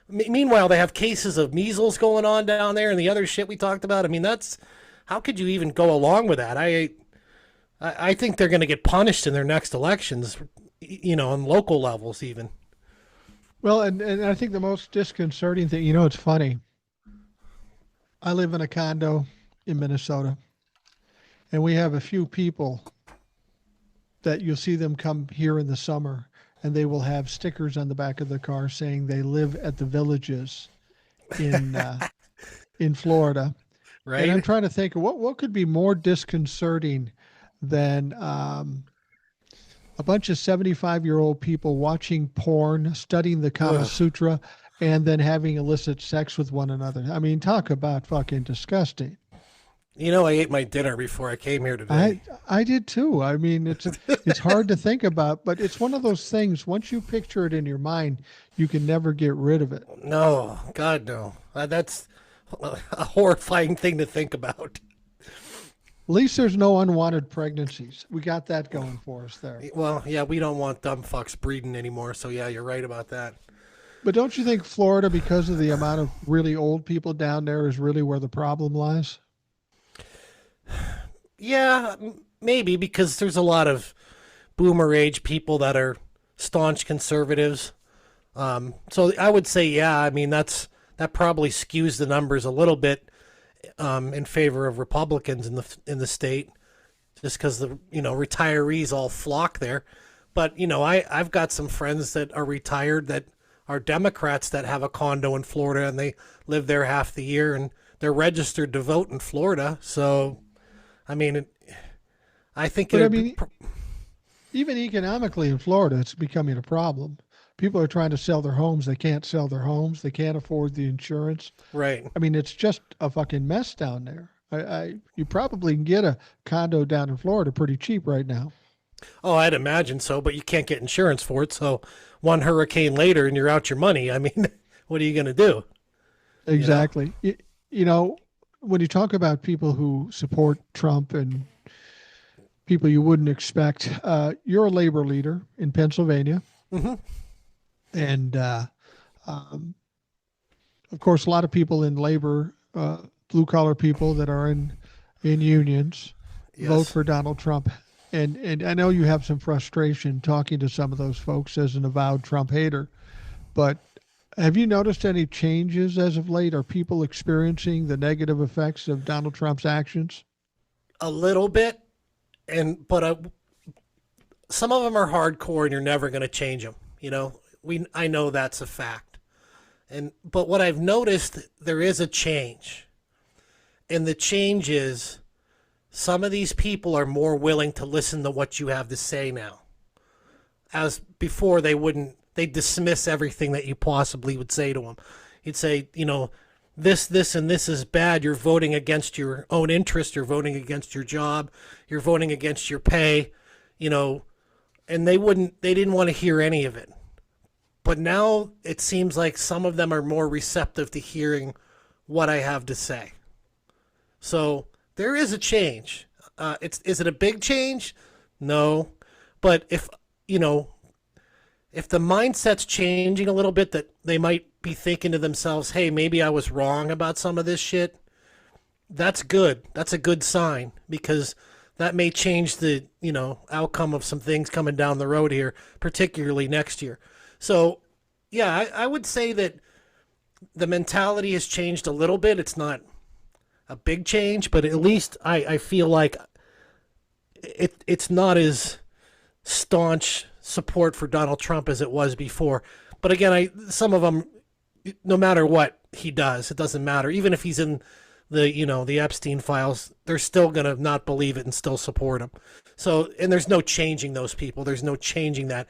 Meanwhile, they have cases of measles going on down there and the other shit we talked about. I mean, that's how could you even go along with that? I think they're going to get punished in their next elections, on local levels even. Well, and I think the most disconcerting thing, it's funny. I live in a condo in Minnesota, and we have a few people that you'll see them come here in the summer, and they will have stickers on the back of the car saying they live at the Villages in Florida. Right. And I'm trying to think of what could be more disconcerting than a bunch of 75-year-old people watching porn, studying the Kama Ugh. Sutra, and then having illicit sex with one another. I mean, talk about fucking disgusting. I ate my dinner before I came here today. I did too. I mean, it's hard to think about, but it's one of those things. Once you picture it in your mind, you can never get rid of it. No, God, no. That's a horrifying thing to think about. At least there's no unwanted pregnancies. We got that going for us there. Well, yeah, we don't want dumb fucks breeding anymore. So yeah, you're right about that. But don't you think Florida, because of the amount of really old people down there, is really where the problem lies? Yeah, maybe because there's a lot of boomer age people that are staunch conservatives. So I would say, yeah, I mean that probably skews the numbers a little bit in favor of Republicans in the state, just because the retirees all flock there. But I've got some friends that are retired that are Democrats that have a condo in Florida and they live there half the year and they're registered to vote in Florida. So, I mean, I think. But I mean, even economically in Florida, it's becoming a problem. People are trying to sell their homes. They can't sell their homes. They can't afford the insurance. Right. I mean, it's just a fucking mess down there. You probably can get a condo down in Florida pretty cheap right now. Oh, I'd imagine so, but you can't get insurance for it. So one hurricane later and you're out your money. I mean, what are you going to do? Exactly. When you talk about people who support Trump and people you wouldn't expect, you're a labor leader in Pennsylvania. Mm-hmm. And of course, a lot of people in labor, blue collar people that are in unions, Yes. vote for Donald Trump. And I know you have some frustration talking to some of those folks as an avowed Trump hater, but have you noticed any changes as of late? Are people experiencing the negative effects of Donald Trump's actions? A little bit, but some of them are hardcore, and you're never going to change them. I know that's a fact, but what I've noticed, there is a change, and the change is some of these people are more willing to listen to what you have to say now. As before, they'd dismiss everything that you possibly would say to them. You'd say, this, and this is bad. You're voting against your own interest. You're voting against your job. You're voting against your pay, and they didn't want to hear any of it. But now it seems like some of them are more receptive to hearing what I have to say. So there is a change. Is it a big change? No. But if the mindset's changing a little bit, that they might be thinking to themselves, hey, maybe I was wrong about some of this shit, that's good. That's a good sign, because that may change the, outcome of some things coming down the road here, particularly next year. So, yeah, I would say that the mentality has changed a little bit. It's not a big change, but at least I feel like it's not as staunch support for Donald Trump as it was before. But again, some of them no matter what he does, it doesn't matter. Even if he's in the Epstein files, they're still gonna not believe it and still support him. So, and there's no changing those people. There's no changing that.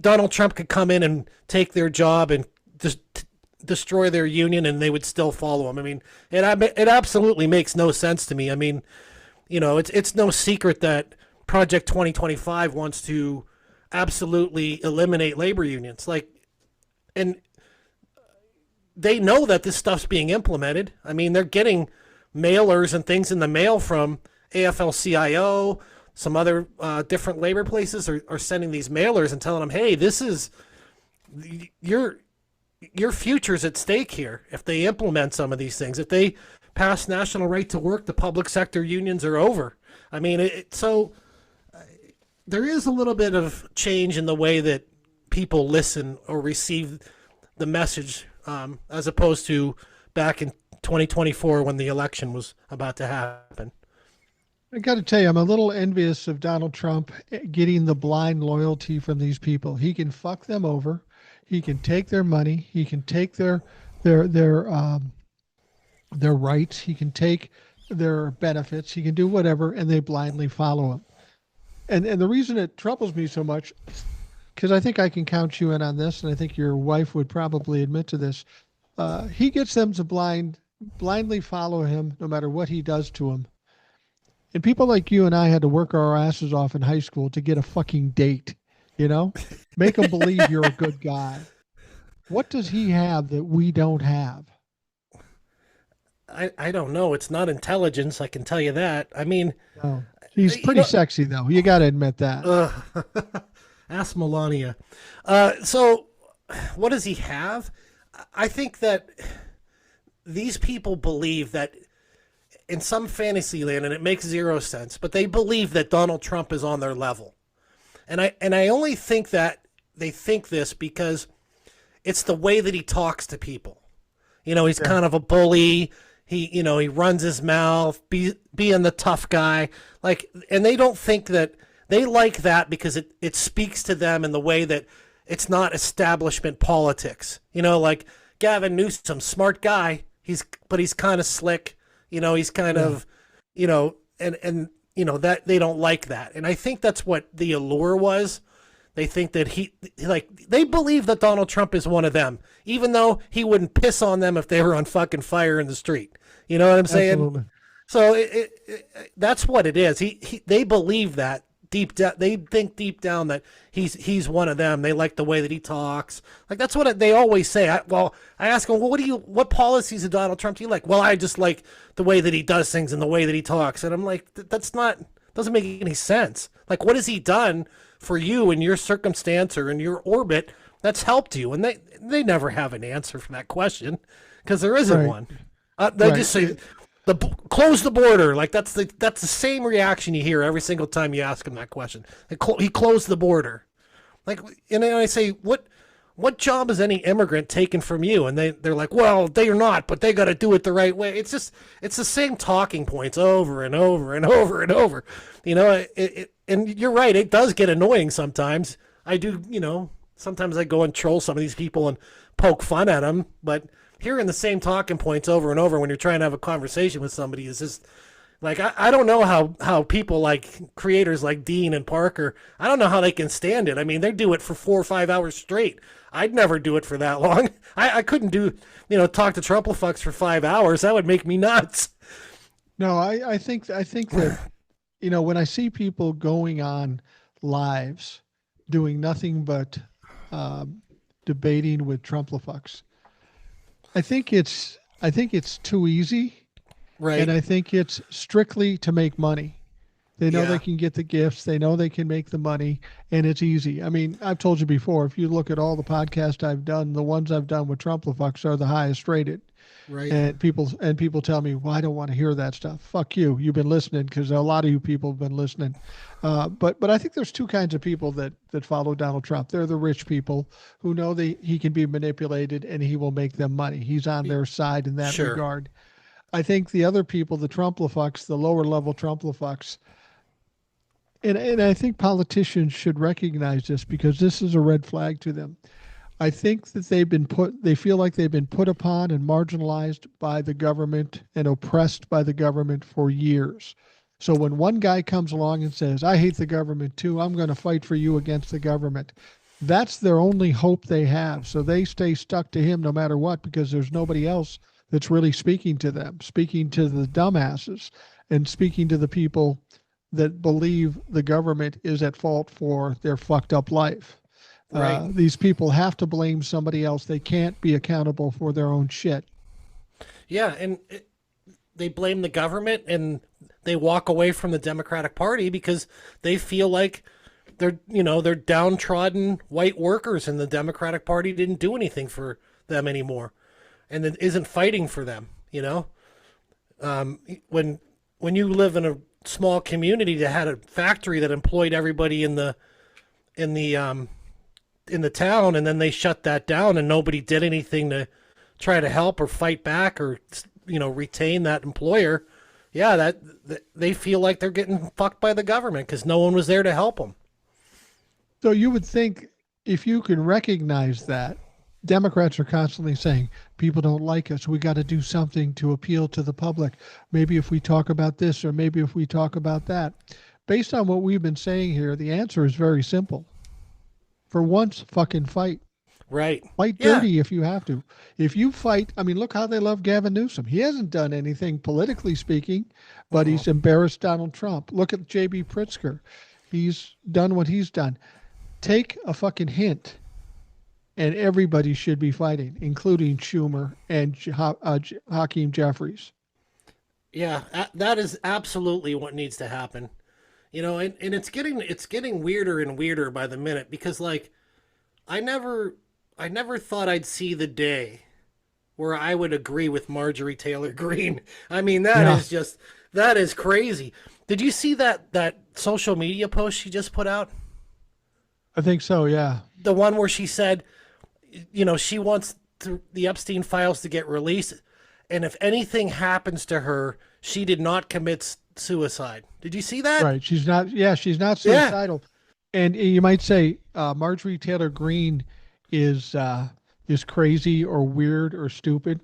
Donald Trump could come in and take their job and just destroy their union, and they would still follow him. I mean, it absolutely makes no sense to me. I mean, it's no secret that Project 2025 wants to absolutely eliminate labor unions. Like, and they know that this stuff's being implemented. I mean, they're getting mailers and things in the mail from AFL-CIO. Some other different labor places are sending these mailers and telling them, hey, this is your future's at stake here if they implement some of these things. If they pass national right to work, the public sector unions are over. I mean, so there is a little bit of change in the way that people listen or receive the message, as opposed to back in 2024 when the election was about to happen. I got to tell you, I'm a little envious of Donald Trump getting the blind loyalty from these people. He can fuck them over. He can take their money. He can take their rights. He can take their benefits. He can do whatever, and they blindly follow him. And the reason it troubles me so much, because I think I can count you in on this, and I think your wife would probably admit to this. He gets them to blindly follow him, no matter what he does to them. And people like you and I had to work our asses off in high school to get a fucking date, make them believe you're a good guy. What does he have that we don't have? I don't know. It's not intelligence, I can tell you that. I mean, no. He's pretty sexy, though. You got to admit that. Ask Melania. So what does he have? I think that these people believe that in some fantasy land, and it makes zero sense, but they believe that Donald Trump is on their level. And I only think that they think this because it's the way that he talks to people. He's kind of a bully. He runs his mouth, being the tough guy. And they don't think that they like that because it speaks to them in the way that it's not establishment politics. Like Gavin Newsom, smart guy. But he's kind of slick. He's kind of, and that they don't like that. And I think that's what the allure was. They think that they believe that Donald Trump is one of them, even though he wouldn't piss on them if they were on fucking fire in the street. You know what I'm saying? Absolutely. So that's what it is. They believe that deep down. They think deep down that he's one of them. They like the way that he talks. Like that's what they always say. I ask them, well, what policies of Donald Trump do you like? Well, I just like the way that he does things and the way that he talks. And I'm like, doesn't make any sense. Like, what has he done for you in your circumstance or in your orbit that's helped you? And they never have an answer for that question because there isn't one. They just say close the border. Like that's the same reaction you hear every single time you ask him that question. He closed the border. Like, and then I say, what job is any immigrant taken from you? And they're like, well, they are not, but they got to do it the right way. It's the same talking points over and over and over and over. And you're right. It does get annoying sometimes. I do, sometimes I go and troll some of these people and poke fun at them, but hearing the same talking points over and over when you're trying to have a conversation with somebody is just like, I don't know how people like creators like Dean and Parker, I don't know how they can stand it. I mean, they do it for 4 or 5 hours straight. I'd never do it for that long. I couldn't talk to Trumplefucks for 5 hours. That would make me nuts. No, I think that, when I see people going on lives doing nothing but debating with Trumplefucks, I think it's too easy. Right. And I think it's strictly to make money. They know Yeah. they can get the gifts. They know they can make the money, and it's easy. I mean, I've told you before, if you look at all the podcasts I've done, the ones I've done with Trumplefucks are the highest rated. Right. And people tell me, well, I don't want to hear that stuff. Fuck you. You've been listening because a lot of you people have been listening. But I think there's two kinds of people that follow Donald Trump. They're the rich people who know he can be manipulated and he will make them money. He's on their side in that Sure. regard. I think the other people, the Trumplefucks, the lower level Trumplefucks, and I think politicians should recognize this because this is a red flag to them. I think that they feel like they've been put upon and marginalized by the government and oppressed by the government for years. So when one guy comes along and says, I hate the government too, I'm going to fight for you against the government, that's their only hope they have. So they stay stuck to him no matter what, because there's nobody else that's really speaking to them, speaking to the dumbasses and speaking to the people that believe the government is at fault for their fucked up life. Right. These people have to blame somebody else. They can't be accountable for their own shit. Yeah, and they blame the government and they walk away from the Democratic Party because they feel like they're downtrodden white workers and the Democratic Party didn't do anything for them anymore and it isn't fighting for them, when you live in a small community that had a factory that employed everybody in the town, and then they shut that down and nobody did anything to try to help or fight back or retain that employer. Yeah, that they feel like they're getting fucked by the government because no one was there to help them. So you would think, if you can recognize that, Democrats are constantly saying people don't like us, we got to do something to appeal to the public. Maybe if we talk about this, or maybe if we talk about that. Based on what we've been saying here, the answer is very simple. For once, fucking fight. Right. Fight dirty if you have to. If you fight, I mean, look how they love Gavin Newsom. He hasn't done anything politically speaking, but he's embarrassed Donald Trump. Look at J.B. Pritzker. He's done what he's done. Take a fucking hint, and everybody should be fighting, including Schumer and Hakeem Jeffries. Yeah, that is absolutely what needs to happen. And it's getting weirder and weirder by the minute because like I never thought I'd see the day where I would agree with Marjorie Taylor Greene. I mean, that is crazy. Did you see that social media post she just put out? I think so, yeah. The one where she said, she wants the Epstein files to get released, and if anything happens to her, she did not commit suicide. Did you see that? Right. She's not suicidal. Yeah. And you might say Marjorie Taylor Greene is crazy or weird or stupid,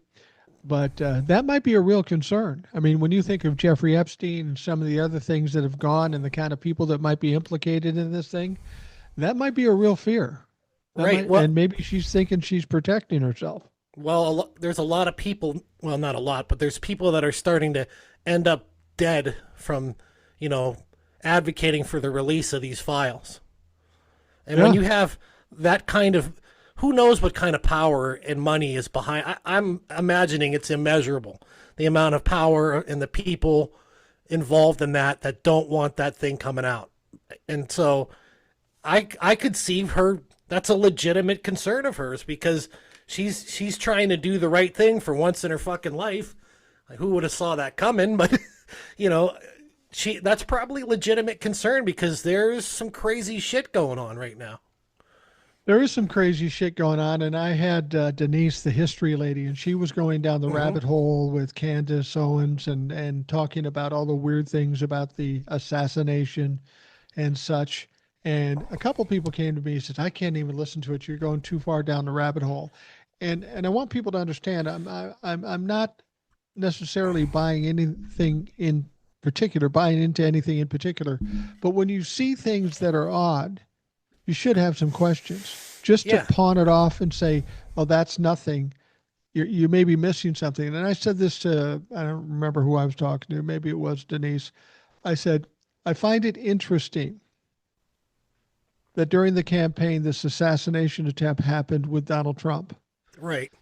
but that might be a real concern. I mean, when you think of Jeffrey Epstein and some of the other things that have gone and the kind of people that might be implicated in this thing, that might be a real fear. Right. And maybe she's thinking she's protecting herself. Well, there's a lot of people, well, not a lot, but there's people that are starting to end up dead from, advocating for the release of these files. And when you have that kind of, who knows what kind of power and money is behind, I'm imagining it's immeasurable. The amount of power and the people involved in that don't want that thing coming out. And so I could see her, that's a legitimate concern of hers because she's trying to do the right thing for once in her fucking life. Like, who would have saw that coming? But, that's probably legitimate concern because there's some crazy shit going on right now. There is some crazy shit going on, and I had Denise, the history lady, and she was going down the rabbit hole with Candace Owens and talking about all the weird things about the assassination and such. And a couple people came to me and said, "I can't even listen to it. You're going too far down the rabbit hole." And I want people to understand, I'm not necessarily buying anything in particular, buying into anything in particular, but when you see things that are odd, you should have some questions. Just to pawn it off and say, "Oh, that's nothing," you may be missing something. And I said this to, I don't remember who I was talking to, maybe it was Denise. I said, I find it interesting that during the campaign, this assassination attempt happened with Donald Trump. Right.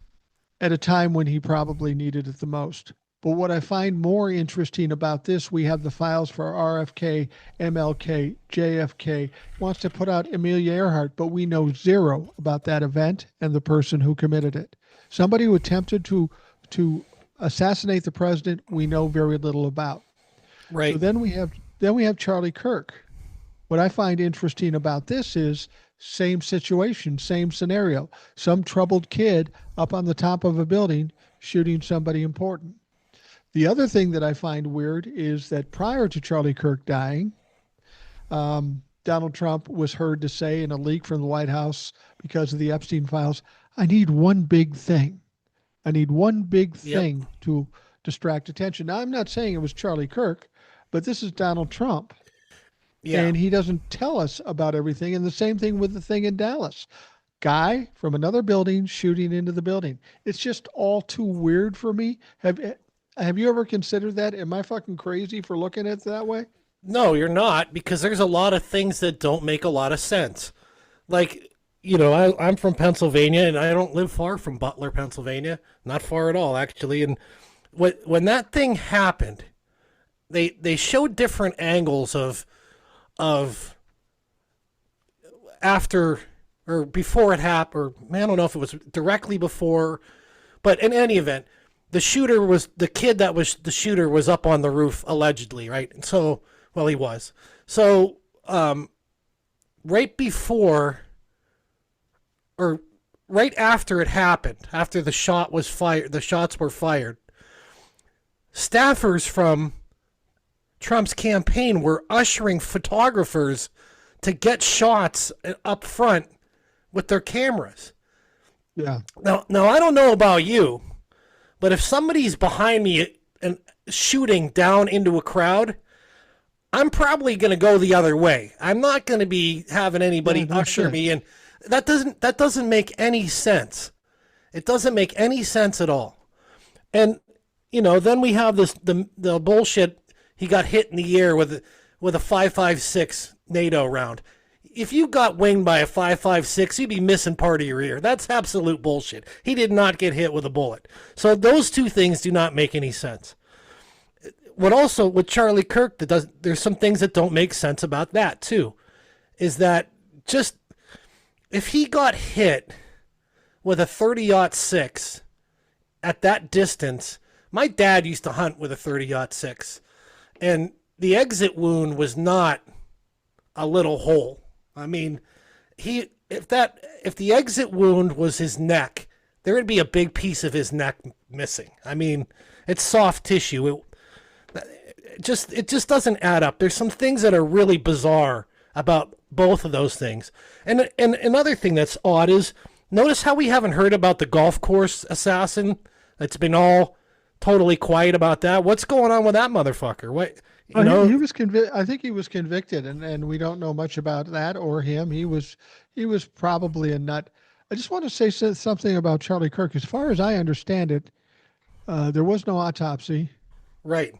At a time when he probably needed it the most. But what I find more interesting about this, we have the files for RFK, MLK, JFK, wants to put out Amelia Earhart, but we know zero about that event and the person who committed it. Somebody who attempted to assassinate the president, we know very little about. Right. So then we have Charlie Kirk. What I find interesting about this is same situation, same scenario. Some troubled kid up on the top of a building shooting somebody important. The other thing that I find weird is that prior to Charlie Kirk dying, Donald Trump was heard to say in a leak from the White House because of the Epstein files, I need one big thing. I need one big Yep. thing to distract attention. Now, I'm not saying it was Charlie Kirk, but this is Donald Trump. Yeah. And he doesn't tell us about everything. And the same thing with the thing in Dallas. Guy from another building shooting into the building. It's just all too weird for me. Have you ever considered that? Am I fucking crazy for looking at it that way? No, you're not, because there's a lot of things that don't make a lot of sense. Like, I'm from Pennsylvania, and I don't live far from Butler, Pennsylvania. Not far at all, actually. And when that thing happened, they showed different angles of after or before it happened, or man, I don't know if it was directly before, but in any event, the kid that was the shooter was up on the roof allegedly, right? And so, well, he was. So, right before or right after it happened, after the shots were fired, staffers from Trump's campaign were ushering photographers to get shots up front with their cameras. Yeah. Now I don't know about you, but if somebody's behind me and shooting down into a crowd, I'm probably going to go the other way. I'm not going to be having anybody usher me in. That doesn't make any sense. It doesn't make any sense at all. And then we have the bullshit. He got hit in the air with a 5.56 NATO round. If you got winged by a 5.56, you'd be missing part of your ear. That's absolute bullshit. He did not get hit with a bullet. So those two things do not make any sense. What also with Charlie Kirk, there's some things that don't make sense about that too. Is that just if he got hit with a 30-06 at that distance, my dad used to hunt with a 30-06, and the exit wound was not a little hole. I mean, if the exit wound was his neck, there would be a big piece of his neck missing. I mean, it's soft tissue. It just doesn't add up. There's some things that are really bizarre about both of those things. And another thing that's odd is notice how we haven't heard about the golf course assassin. It's been all totally quiet about that. What's going on with that motherfucker? What? He was convicted. I think he was convicted, and we don't know much about that or him. He was probably a nut. I just want to say something about Charlie Kirk. As far as I understand it, there was no autopsy. Right.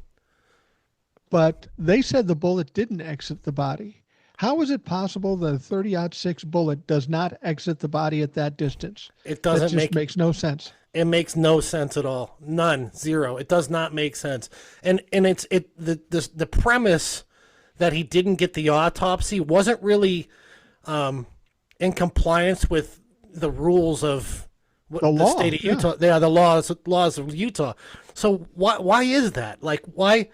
But they said the bullet didn't exit the body. How is it possible that a 30-06 bullet does not exit the body at that distance? It doesn't makes no sense. It makes no sense at all. None. Zero. It does not make sense. And the premise that he didn't get the autopsy wasn't really in compliance with the rules of the state of Utah. Yeah, the laws of Utah. So why is that? Like, why,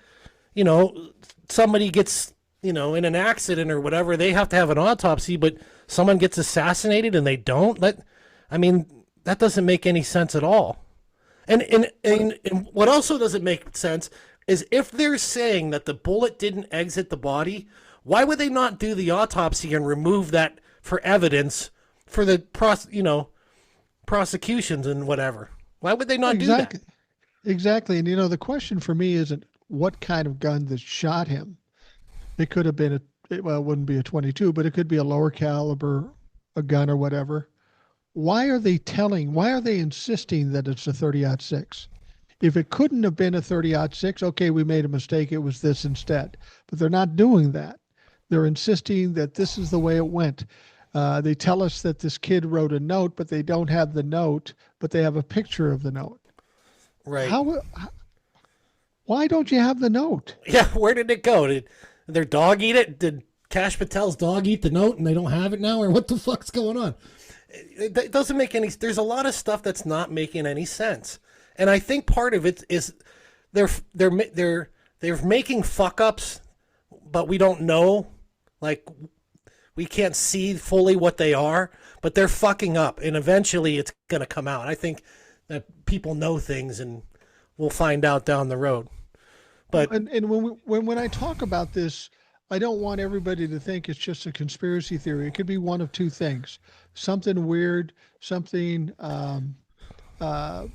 somebody gets, in an accident or whatever, they have to have an autopsy, but someone gets assassinated and they don't? That doesn't make any sense at all. And what also doesn't make sense is if they're saying that the bullet didn't exit the body, why would they not do the autopsy and remove that for evidence for the prosecutions and whatever? Why would they not do that? Exactly. And the question for me isn't what kind of gun that shot him. It could have been it wouldn't be a 22, but it could be a lower caliber, a gun or whatever. Why are they insisting that it's a 30-06? If it couldn't have been a 30-06, okay, we made a mistake. It was this instead. But they're not doing that. They're insisting that this is the way it went. They tell us that this kid wrote a note, but they don't have the note, but they have a picture of the note. Right. Why don't you have the note? Yeah, where did it go? Did their dog eat it? Did Kash Patel's dog eat the note and they don't have it now? Or what the fuck's going on? It doesn't make any. There's a lot of stuff that's not making any sense, and I think part of it is they're making fuck ups, but we don't know. Like, we can't see fully what they are, but they're fucking up, and eventually it's gonna come out. I think that people know things, and we'll find out down the road. But and when I talk about this, I don't want everybody to think it's just a conspiracy theory. It could be one of two things: something weird, something uh,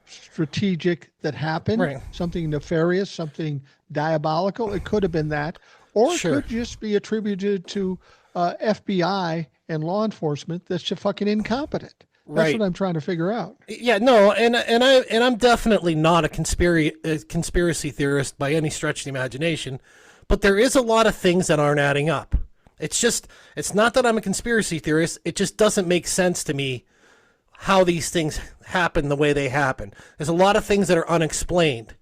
strategic that happened, Right. something nefarious, something diabolical. It could have been that, or it Sure. could just be attributed to FBI and law enforcement that's just fucking incompetent. That's what Right. I'm trying to figure out. Yeah, no, and I'm definitely not a conspiracy theorist by any stretch of the imagination, but there is a lot of things that aren't adding up. It's not that I'm a conspiracy theorist, it just doesn't make sense to me how these things happen the way they happen. There's a lot of things that are unexplained.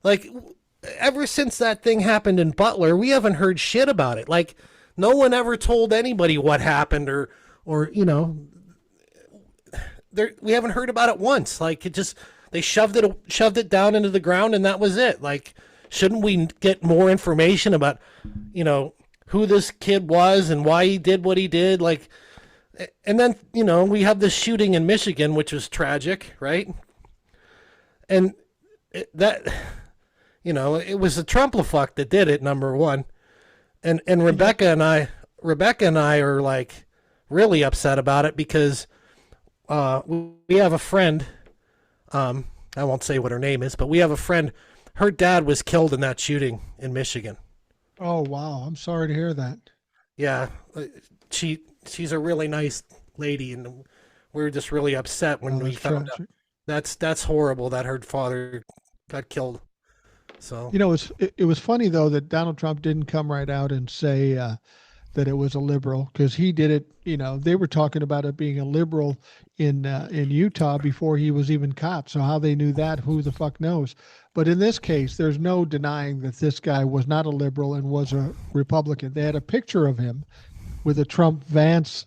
Like ever since that thing happened in Butler, we haven't heard shit about it. Like no one ever told anybody what happened or we haven't heard about it once. Like it just they shoved it down into the ground and that was it. Like shouldn't we get more information about who this kid was and why he did what he did? Like and then we have this shooting in Michigan which was tragic, right? And that it was the Trumplafuck that did it, number one. And Rebecca and I are like really upset about it because we have a friend. I won't say what her name is, but we have a friend. Her dad was killed in that shooting in Michigan. Oh wow, I'm sorry to hear that. Yeah, she's a really nice lady, and we were just really upset when Oh, we that's found out. tragic. That's horrible that her father got killed. So It was funny though that Donald Trump didn't come right out and say that it was a liberal because he did it. They were talking about it being a liberal in Utah before he was even caught. So how they knew that, who the fuck knows? But in this case, there's no denying that this guy was not a liberal and was a Republican. They had a picture of him with a Trump Vance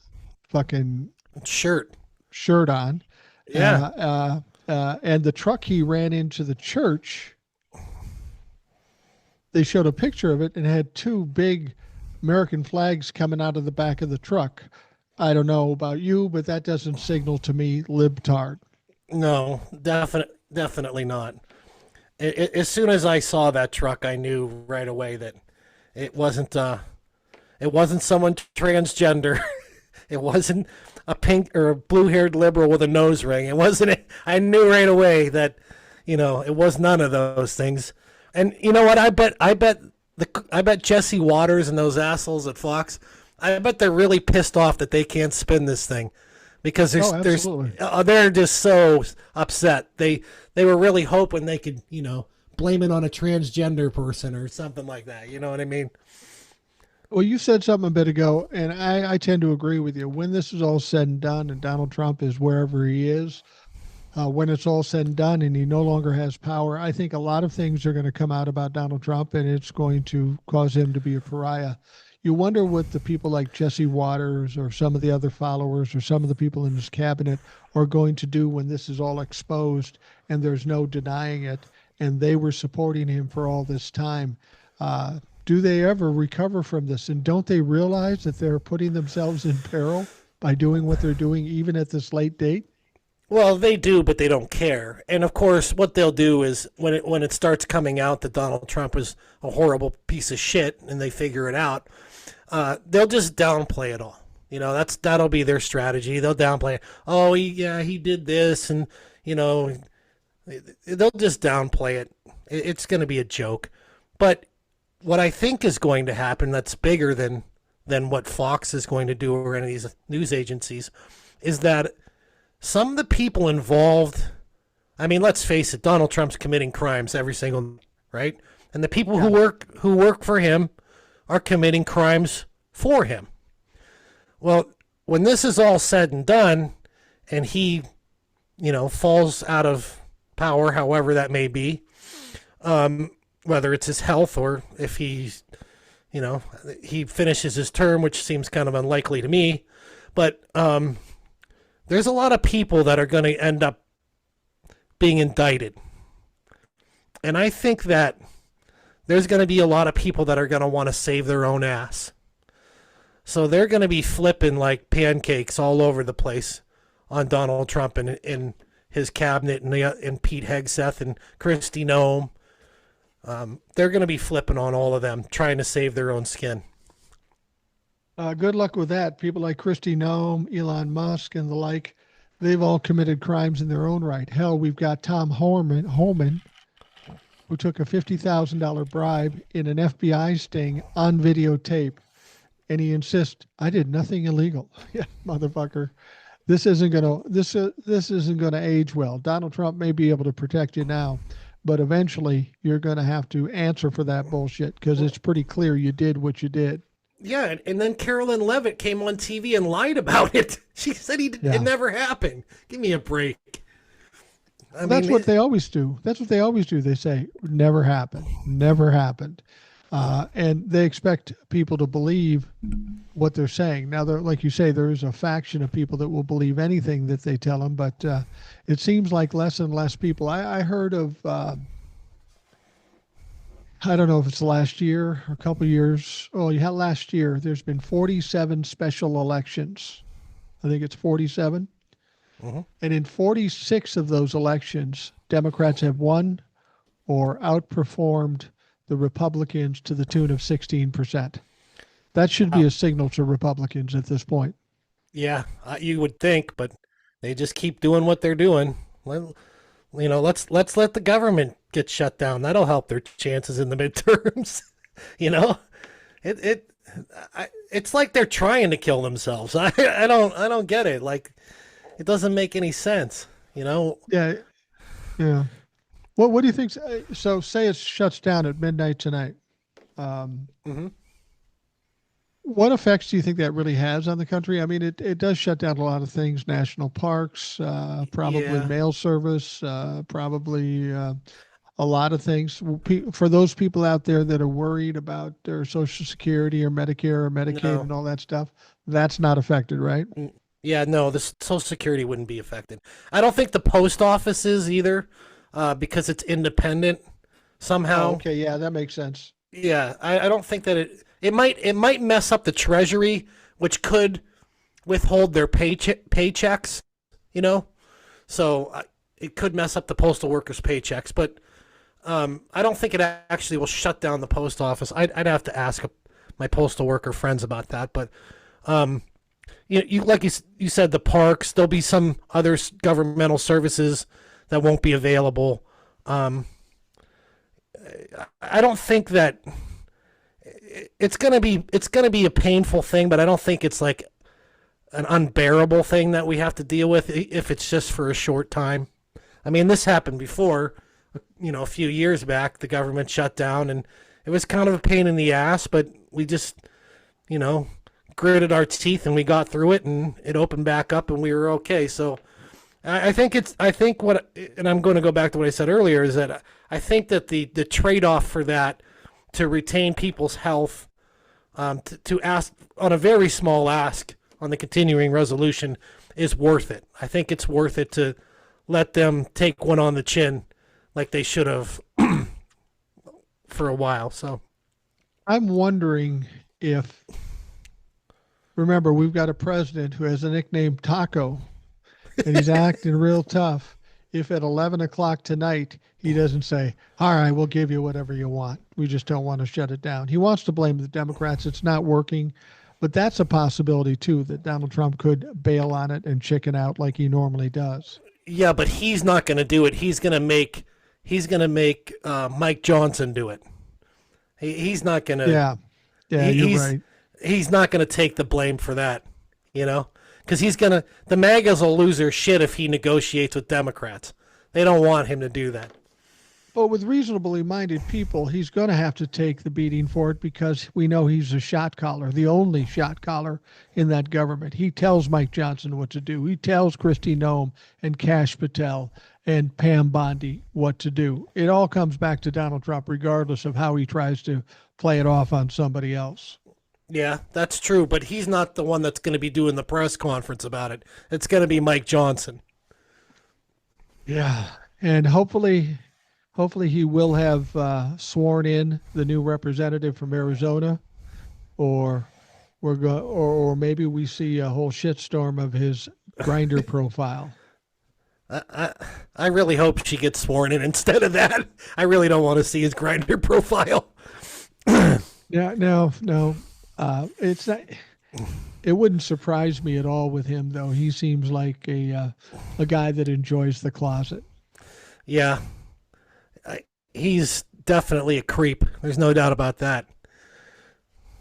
fucking shirt. shirt on, Yeah. and the truck he ran into the church. They showed a picture of it and it had two big American flags coming out of the back of the truck. I don't know about you, but that doesn't signal to me libtard. No, definitely not. As soon as I saw that truck, I knew right away that it wasn't it wasn't someone transgender. It wasn't a pink or a blue-haired liberal with a nose ring. It wasn't. I knew right away that it was none of those things. And you know what? I bet Jesse Waters and those assholes at Fox. I bet they're really pissed off that they can't spin this thing because Oh, absolutely. they're just so upset. They were really hoping they could blame it on a transgender person or something like that. You know what I mean? Well, you said something a bit ago, and I tend to agree with you. When this is all said and done, and Donald Trump is wherever he is, when it's all said and done and he no longer has power, I think a lot of things are going to come out about Donald Trump and it's going to cause him to be a pariah. You wonder what the people like Jesse Waters or some of the other followers or some of the people in his cabinet are going to do when this is all exposed and there's no denying it. And they were supporting him for all this time. Do they ever recover from this? And don't they realize that they're putting themselves in peril by doing what they're doing, even at this late date? Well, they do, but they don't care. And of course, what they'll do is when it starts coming out that Donald Trump is a horrible piece of shit, and they figure it out, they'll just downplay it all. That'll be their strategy. They'll downplay it. Oh, he did this, and they'll just downplay it. It's going to be a joke. But what I think is going to happen that's bigger than what Fox is going to do or any of these news agencies is that some of the people involved, I mean, let's face it, Donald Trump's committing crimes every single, right? And the people who work for him are committing crimes for him. Well, when this is all said and done and he, falls out of power, however that may be, whether it's his health or if he's, he finishes his term, which seems kind of unlikely to me, but there's a lot of people that are going to end up being indicted. And I think that there's going to be a lot of people that are going to want to save their own ass. So they're going to be flipping like pancakes all over the place on Donald Trump and his cabinet and Pete Hegseth and Kristi Noem. They're going to be flipping on all of them, trying to save their own skin. Good luck with that. People like Kristi Noem, Elon Musk, and the like, they've all committed crimes in their own right. Hell, we've got Tom Holman, who took a $50,000 bribe in an FBI sting on videotape, and he insists, "I did nothing illegal." Yeah, motherfucker. This isn't gonna age well. Donald Trump may be able to protect you now, but eventually you're gonna have to answer for that bullshit because it's pretty clear you did what you did. Yeah, and then Carolyn Levitt came on TV and lied about it. She said it never happened. Give me a break. That's what they always do. That's what they always do. They say, never happened, never happened. And they expect people to believe what they're saying. Now, like you say, there is a faction of people that will believe anything that they tell them, but it seems like less and less people. I heard of, I don't know if it's last year or a couple of years. Oh, yeah, last year, there's been 47 special elections. I think it's 47. Mm-hmm. And in 46 of those elections, Democrats have won or outperformed the Republicans to the tune of 16%. That should be a signal to Republicans at this point. Yeah, you would think, but they just keep doing what they're doing. Let's let the government get shut down. That'll help their chances in the midterms. you know, it's like they're trying to kill themselves. I don't get it. Like, it doesn't make any sense. Yeah, yeah. What do you think? So say it shuts down at midnight tonight. Mm-hmm. What effects do you think that really has on the country? I mean, it does shut down a lot of things, national parks, probably mail service, probably a lot of things. For those people out there that are worried about their Social Security or Medicare or Medicaid and all that stuff, that's not affected, right? Yeah, no, the Social Security wouldn't be affected. I don't think the post office is either, because it's independent somehow. Oh, okay, yeah, that makes sense. Yeah, I don't think that it might mess up the Treasury, which could withhold their paychecks, so it could mess up the postal workers' paychecks. But I don't think it actually will shut down the post office. I'd have to ask my postal worker friends about that. But you like you said, the parks, there'll be some other governmental services that won't be available. I don't think that it's gonna be a painful thing, but I don't think it's like an unbearable thing that we have to deal with if it's just for a short time. I mean, this happened before, a few years back. The government shut down, and it was kind of a pain in the ass, but we just, gritted our teeth and we got through it, and it opened back up, and we were okay. So I think and I'm going to go back to what I said earlier, is that I think that the trade-off for that, to retain people's health, to ask on a very small ask on the continuing resolution, is worth it. I think it's worth it to let them take one on the chin like they should have for a while. So I'm wondering if, remember, we've got a president who has a nickname Taco, and he's acting real tough. If at 11 o'clock tonight he doesn't say, "All right, we'll give you whatever you want. We just don't want to shut it down." He wants to blame the Democrats. It's not working. But that's a possibility, too, that Donald Trump could bail on it and chicken out like he normally does. Yeah, but he's not going to do it. He's going to make Mike Johnson do it. He's not going to. Yeah, you're right. He's not going to take the blame for that, because the MAGAs will lose their shit if he negotiates with Democrats. They don't want him to do that. But with reasonably minded people, he's going to have to take the beating for it, because we know he's a shot caller, the only shot caller in that government. He tells Mike Johnson what to do. He tells Kristi Noem and Kash Patel and Pam Bondi what to do. It all comes back to Donald Trump, regardless of how he tries to play it off on somebody else. Yeah, that's true, but he's not the one that's going to be doing the press conference about it. It's going to be Mike Johnson. Yeah, and hopefully he will have sworn in the new representative from Arizona, or maybe we see a whole shitstorm of his Grindr profile. I really hope she gets sworn in instead of that. I really don't want to see his Grindr profile. Yeah, no. It's not. It wouldn't surprise me at all with him, though. He seems like a guy that enjoys the closet. Yeah, he's definitely a creep. There's no doubt about that.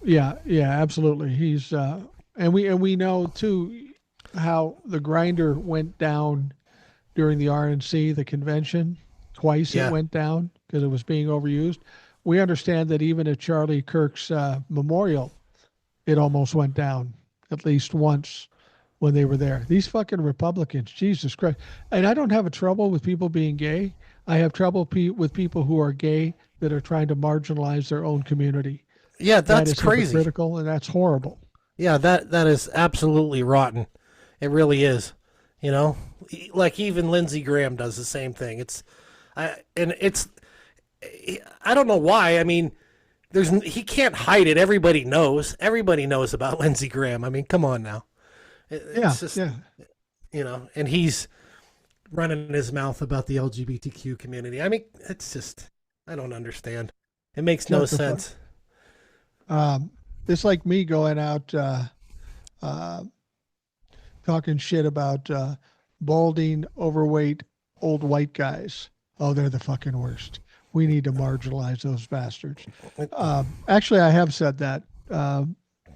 Yeah, absolutely. He's and we know too how the grinder went down during the RNC, the convention. Twice it Yeah, went down because it was being overused. We understand that even at Charlie Kirk's memorial, it almost went down at least once when they were there. These fucking Republicans, Jesus Christ. And I don't have a trouble with people being gay. I have trouble with people who are gay that are trying to marginalize their own community. yeah, That that's is crazy. hypocritical and that's horrible. Yeah, that is absolutely rotten. It really is. You know, like even Lindsey Graham does the same thing. It's I don't know why. I mean, he can't hide it. Everybody knows. Everybody knows about Lindsey Graham. I mean, come on now. Yeah, It's just yeah. and he's running his mouth about the LGBTQ community. I mean, it's just I don't understand. It makes no Shut the fuck. sense. Um, it's like me going out uh, talking shit about balding, overweight, old white guys. Oh, they're the fucking worst. We need to marginalize those bastards. Actually, I have said that,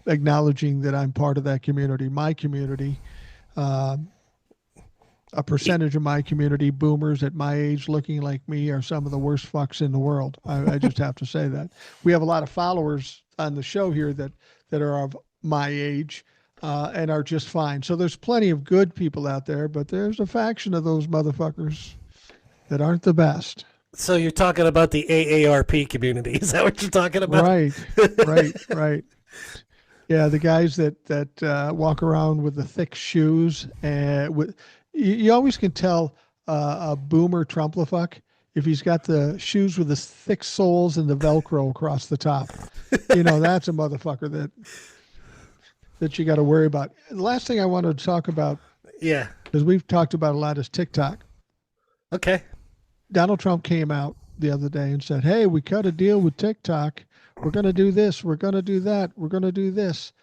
acknowledging that I'm part of that community. My community, uh, a percentage of my community, boomers at my age looking like me, are some of the worst fucks in the world. I just have to say that. We have a lot of followers on the show here that are of my age and are just fine. So there's plenty of good people out there, but there's a faction of those motherfuckers that aren't the best. So you're talking about the AARP community? Is that what you're talking about? Right, right. Yeah, the guys that walk around with the thick shoes and with you always can tell a boomer Trumplafuck if he's got the shoes with the thick soles and the Velcro across the top. That's a motherfucker that you got to worry about. The last thing I wanted to talk about, Yeah. because we've talked about a lot, is TikTok. Okay. Donald Trump came out the other day and said, "Hey, we cut a deal with TikTok. We're going to do this. We're going to do that. We're going to do this."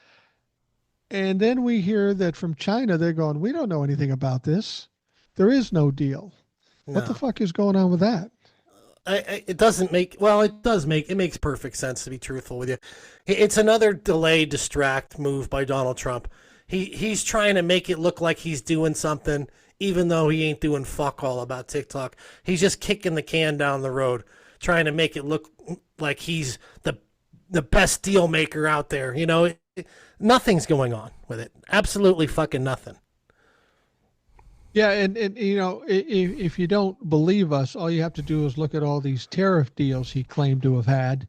And then we hear that from China, they're going, "We don't know anything about this. There is no deal." What the No. fuck is going on with that? It doesn't make well. It makes perfect sense to be truthful with you. It's another delay, distract move by Donald Trump. He's trying to make it look like he's doing something, even though he ain't doing fuck all about TikTok. He's just kicking the can down the road, trying to make it look like he's the best deal maker out there. Nothing's going on with it. Absolutely fucking nothing. Yeah, and if you don't believe us, all you have to do is look at all these tariff deals he claimed to have had,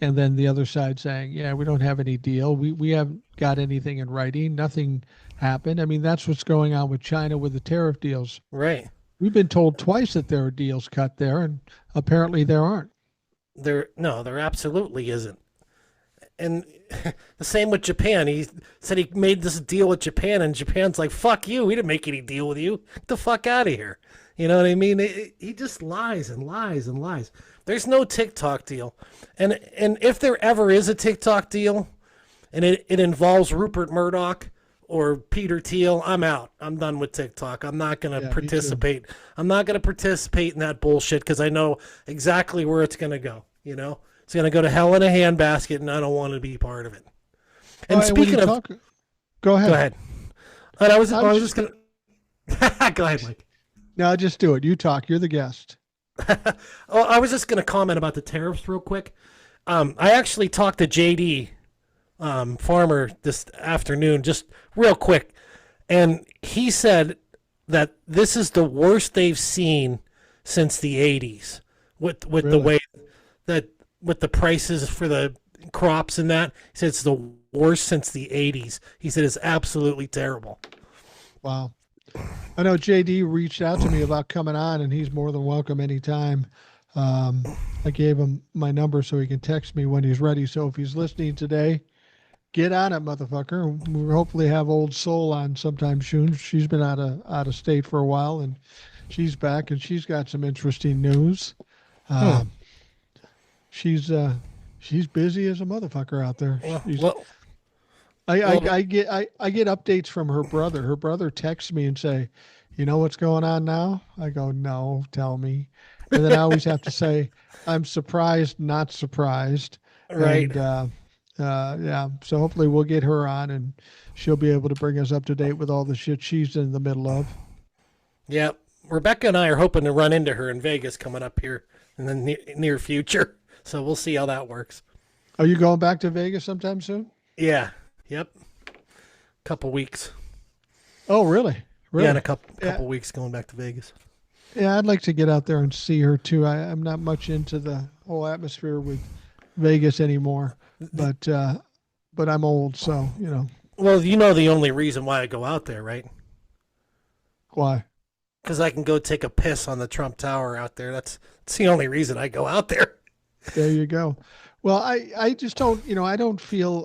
and then the other side saying, "Yeah, we don't have any deal. We haven't got anything in writing. Nothing happened." I mean, that's what's going on with China with the tariff deals. Right. We've been told twice that there are deals cut there, and apparently there aren't. There absolutely isn't. And the same with Japan. He said he made this deal with Japan, and Japan's like, "Fuck you! We didn't make any deal with you. Get the fuck out of here." You know what I mean? He just lies and lies and lies. There's no TikTok deal, and if there ever is a TikTok deal, and it involves Rupert Murdoch or Peter Thiel, I'm out. I'm done with TikTok. I'm not gonna Yeah, me too. participate. I'm not gonna participate in that bullshit because I know exactly where it's gonna go. It's going to go to hell in a handbasket, and I don't want to be part of it. Oh, And and when you speaking of, talk, go go ahead. ahead. And I I was was just just going to go ahead, Mike. No, just do it. You talk. You're the guest. Oh, I was just going to comment about the tariffs real quick. I actually talked to JD Farmer this afternoon, just real quick, and he said that this is the worst they've seen since the '80s with the Really? way that with the prices for the crops and that. He said it's the worst since the '80s. He said it's absolutely terrible. Wow. I know JD reached out to me about coming on, and he's more than welcome anytime. Um, I gave him my number so he can text me when he's ready. So if he's listening today, get on it, motherfucker. We'll hopefully have Old Soul on sometime soon. She's been out of state for a while, and she's back and she's got some interesting news. Hmm. Um, she's busy as a motherfucker out there. Well, She's, well, I, I, well, I get I get updates from her brother. Her brother texts me and say, "You know what's going on now?" I go, "No, tell me." And then I always have to say, "I'm surprised, not surprised." right. And yeah, so hopefully we'll get her on and she'll be able to bring us up to date with all the shit she's in the middle of. Yeah. Rebecca and I are hoping to run into her in Vegas coming up here in the near future. So we'll see how that works. Are you going back to Vegas sometime soon? Yeah. Yep. Couple weeks. Oh, really? Really? Yeah, in a couple Yeah. weeks going back to Vegas. Yeah, I'd like to get out there and see her too. I'm not much into the whole atmosphere with Vegas anymore, but I'm old, so you know Well, you know the only reason why I go out there, right? why. Because I can go take a piss on the Trump Tower out there. That's the only reason I go out there. There you go. Well, I just don't, I don't feel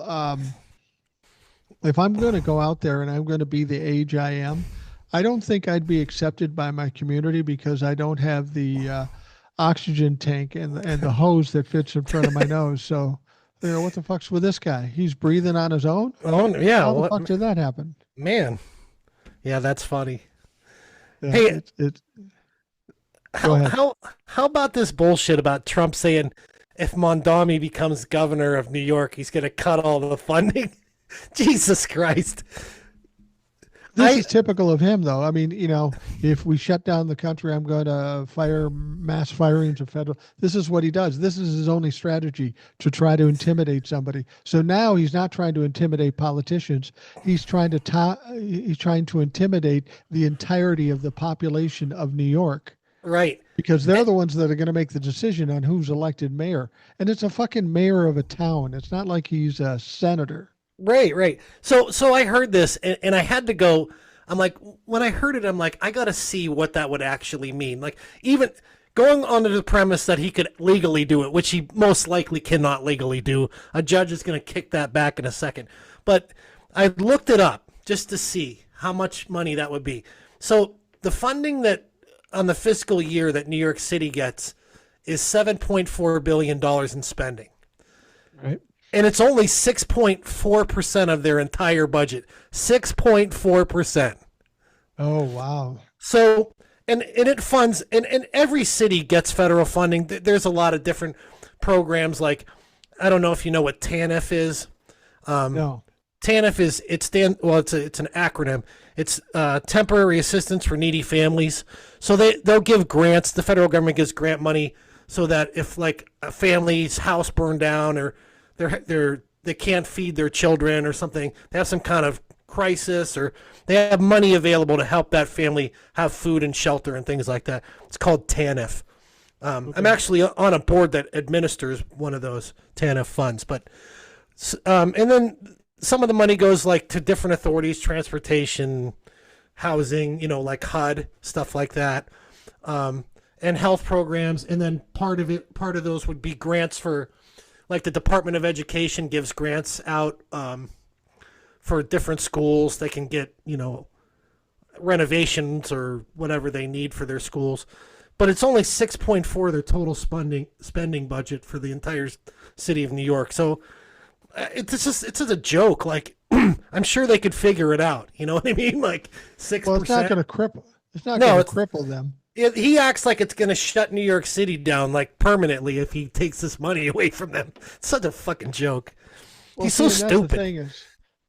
if I'm going to go out there and I'm going to be the age I am, I don't think I'd be accepted by my community because I don't have the oxygen tank and the hose that fits in front of my nose. So, what the fuck's with this guy? He's breathing on his own? Oh yeah, How the fuck did that happen? man? Yeah, that's funny. Yeah, Hey, go how ahead. how about this bullshit about Trump saying if Mondami becomes governor of New York, he's going to cut all the funding? Jesus Christ! This I is typical of him, though. I mean, if we shut down the country, I'm going to fire mass firings of federal. This is what he does. This is his only strategy to try to intimidate somebody. So now he's not trying to intimidate politicians. He's trying to intimidate the entirety of the population of New York right. because they're the ones that are going to make the decision on who's elected mayor. And it's a fucking mayor of a town. It's not like he's a senator. Right, right. So I heard this and I had to go. I'm like, when I heard it, I'm like, I got to see what that would actually mean. Like, even going on to the premise that he could legally do it, which he most likely cannot legally do. A judge is going to kick that back in a second. But I looked it up just to see how much money that would be. So the funding that on the fiscal year that New York City gets is $7.4 billion in spending. Right. And it's only 6.4% of their entire budget. 6.4%. Oh, wow. So, and it funds, and every city gets federal funding. There's a lot of different programs like, I don't know if you know what TANF is. No. TANF is, it's an acronym. It's Temporary Assistance for Needy Families. So they'll give grants. The federal government gives grant money so that if like a family's house burned down or they can't feed their children or something, they have some kind of crisis, or they have money available to help that family have food and shelter and things like that. It's called TANF. Okay. I'm actually on a board that administers one of those TANF funds, but and then some of the money goes like to different authorities, transportation, housing, like HUD, stuff like that, and health programs. And then part of those would be grants for, like the Department of Education gives grants out for different schools. They can get, renovations or whatever they need for their schools. But it's only 6.4 of their total spending budget for the entire city of New York. So it's just a joke. Like, I'm sure they could figure it out. You know what I mean? Like 6%. Well, it's not going to cripple. It's not going to cripple them. He acts like it's going to shut New York City down like permanently if he takes this money away from them. It's such a fucking joke. Well, He's so stupid. The thing is,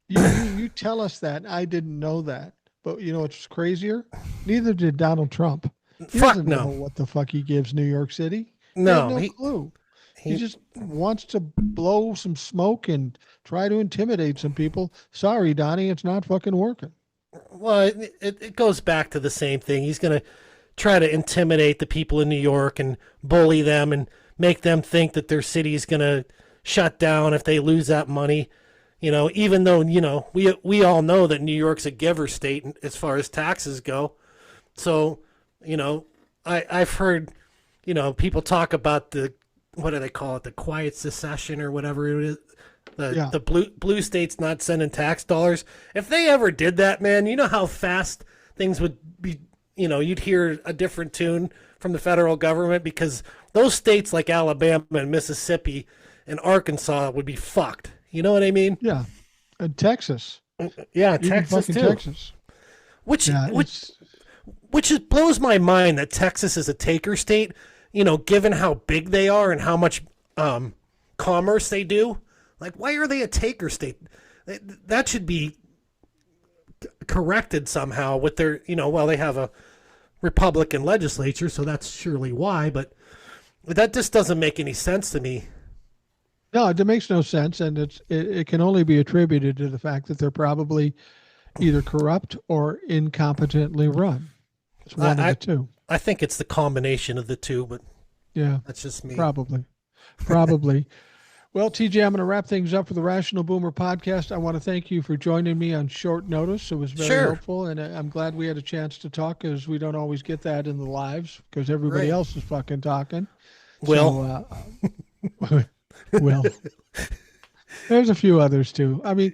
you tell us that. I didn't know that. But you know what's crazier? Neither did Donald Trump. He doesn't know what the fuck he gives New York City. No, he has no clue. He just wants to blow some smoke and try to intimidate some people. Sorry, Donnie, it's not fucking working. Well, it goes back to the same thing. He's going to try to intimidate the people in New York and bully them and make them think that their city is going to shut down if they lose that money. Even though, we all know that New York's a giver state as far as taxes go. So, I've heard, people talk about what do they call it? The quiet secession or whatever it is. The blue states not sending tax dollars. If they ever did that, man, you know how fast things would be you'd hear a different tune from the federal government because those states like Alabama and Mississippi and Arkansas would be fucked. You know what I mean? Yeah. And Texas, Yeah, even Texas fucking too. Texas. Which Yeah, which which is, blows my mind that Texas is a taker state. Given how big they are and how much commerce they do. Like, why are they a taker state? That should be corrected somehow with their, well, they have a Republican legislature, so that's surely why, but that just doesn't make any sense to me. no, it makes no sense, and it can only be attributed to the fact that they're probably either corrupt or incompetently run. It's one of I, the two. I think it's the combination of the two, but Yeah, that's just me. probably. Well, TJ, I'm going to wrap things up for the Rational Boomer podcast. I want to thank you for joining me on short notice. It was very Sure. helpful, and I'm glad we had a chance to talk because we don't always get that in the lives because everybody Right. else is fucking talking. Well, So, well, there's a few others too. I mean,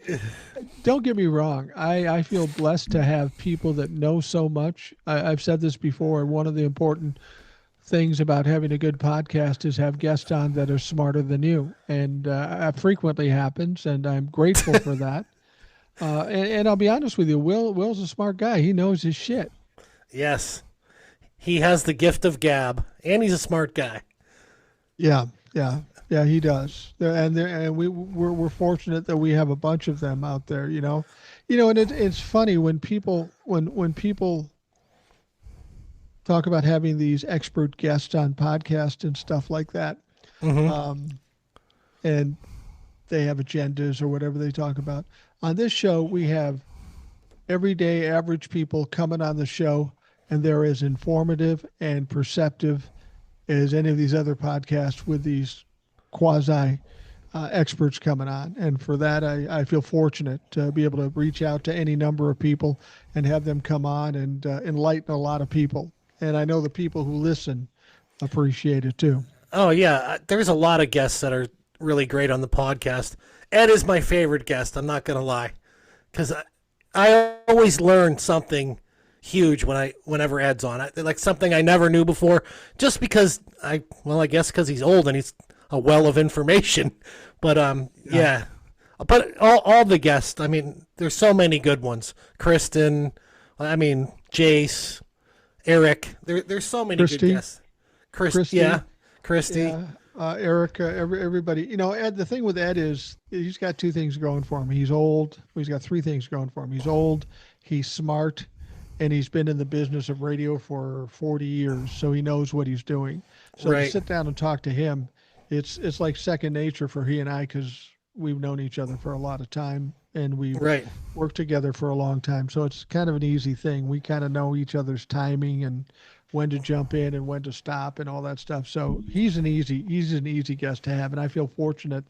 don't get me wrong. I feel blessed to have people that know so much. I've said this before. One of the important things about having a good podcast is have guests on that are smarter than you, and that frequently happens, and I'm grateful for that. And I'll be honest with you, Will's a smart guy. He knows his shit. yes, he has the gift of gab, and he's a smart guy. Yeah, yeah, he does. And we're fortunate that we have a bunch of them out there. And it's funny when people talk about having these expert guests on podcast and stuff like that. And they have agendas or whatever they talk about. On this show, we have everyday average people coming on the show, and they're as informative and perceptive as any of these other podcasts with these quasi experts coming on. And for that, I feel fortunate to be able to reach out to any number of people and have them come on and enlighten a lot of people. And I know the people who listen appreciate it too. Oh yeah, there's a lot of guests that are really great on the podcast. Ed is my favorite guest. I'm not gonna lie, because I always learn something huge whenever Ed's on. Like something I never knew before, just because I guess because he's old and he's a well of information. But yeah. But all the guests. I mean, there's so many good ones. Kristen, I mean Jace, Eric. There's so many Christy. good guests. Christy. Yeah, Christy. Yeah. Erica, everybody. Ed, the thing with Ed is he's got two things going for him. He's old. Well, he's got three things going for him. He's old, he's smart, and he's been in the business of radio for 40 years, so he knows what he's doing. So Right. to sit down and talk to him, it's like second nature for he and I because we've known each other for a lot of time and we've Right. worked together for a long time. So it's kind of an easy thing. We kind of know each other's timing and when to jump in and when to stop and all that stuff. So he's an easy guest to have. And I feel fortunate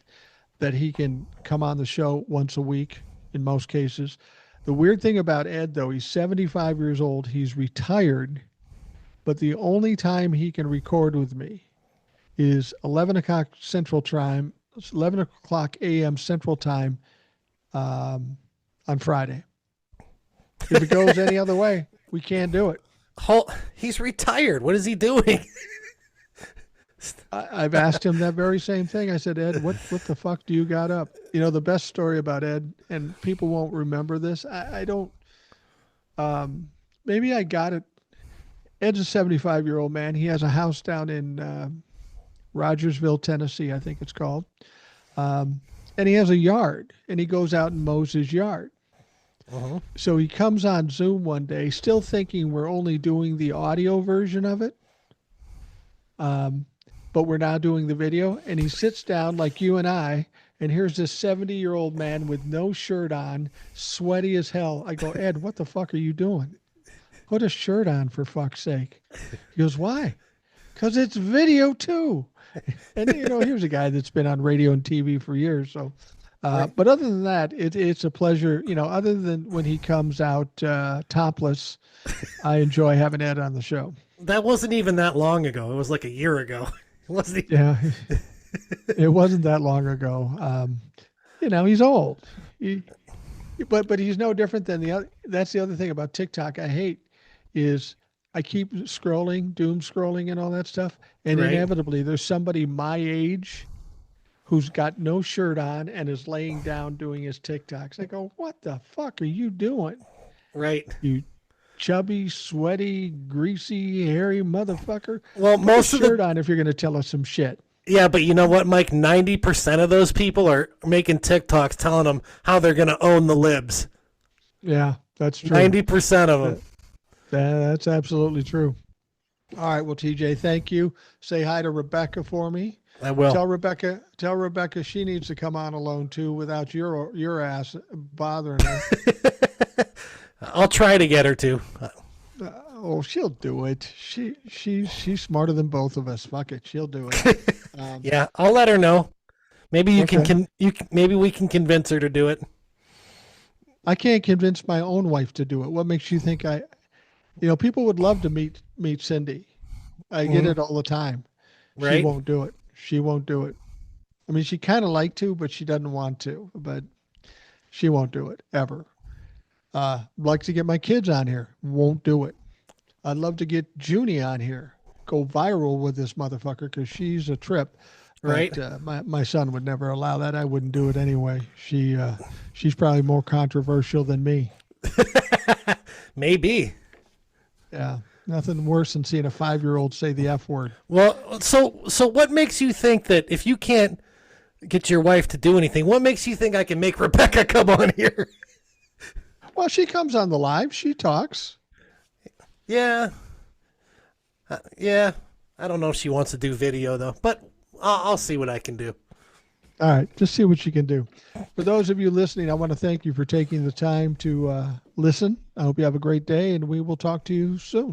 that he can come on the show once a week in most cases. The weird thing about Ed, though, he's 75 years old. He's retired, but the only time he can record with me is 11 o'clock Central Time, 11 o'clock a.m. Central Time on Friday. If it goes any other way, we can't do it. He's retired. What is he doing? I've asked him that very same thing. I said, Ed, what the fuck do you got up? The best story about Ed, and people won't remember this. I don't, maybe I got it. Ed's a 75-year-old man. He has a house down in Rogersville, Tennessee, I think it's called. And he has a yard, and he goes out and mows his yard. So he comes on Zoom one day, still thinking we're only doing the audio version of it. But we're now doing the video, and he sits down like you and I, and here's this 70-year-old man with no shirt on, sweaty as hell. I go, Ed, what the fuck are you doing? Put a shirt on, for fuck's sake. He goes, why? Because it's video too. And here's a guy that's been on radio and TV for years. So, but other than that, it's a pleasure. Other than when he comes out topless, I enjoy having Ed on the show. That wasn't even that long ago. It was like a year ago. It wasn't even... Yeah, it wasn't that long ago. He's old. But he's no different than the other. That's the other thing about TikTok I hate is I keep scrolling, doom scrolling, and all that stuff, and Right. inevitably there's somebody my age who's got no shirt on and is laying down doing his TikToks. I go, what the fuck are you doing? Right. You chubby, sweaty, greasy, hairy motherfucker. Well, Put a most of shirt the on if you're going to tell us some shit. yeah, but you know what, Mike? 90% of those people are making TikToks telling them how they're going to own the libs. Yeah, that's true. 90% of them. That's absolutely true. All right, well, TJ, thank you. Say hi to Rebecca for me. I will. Tell Rebecca she needs to come on alone too without your ass bothering her. I'll try to get her to. Oh, she'll do it. She's smarter than both of us. Fuck it, she'll do it. Yeah, I'll let her know. Maybe you Okay. maybe we can convince her to do it. I can't convince my own wife to do it. What makes you think I? People would love to meet Cindy. I get it all the time. She Right? won't do it. She won't do it. I mean, she kind of like to, but she doesn't want to. But she won't do it ever. Like to get my kids on here. Won't do it. I'd love to get Junie on here. Go viral with this motherfucker because she's a trip. Right. But, my son would never allow that. I wouldn't do it anyway. She's probably more controversial than me. Maybe. Yeah. Nothing worse than seeing a 5-year-old say the F word. Well, so what makes you think that if you can't get your wife to do anything, what makes you think I can make Rebecca come on here? Well, she comes on the live. She talks. Yeah. Yeah. I don't know if she wants to do video though, but I'll see what I can do. All right. Just see what you can do. For those of you listening, I want to thank you for taking the time to listen. I hope you have a great day, and we will talk to you soon.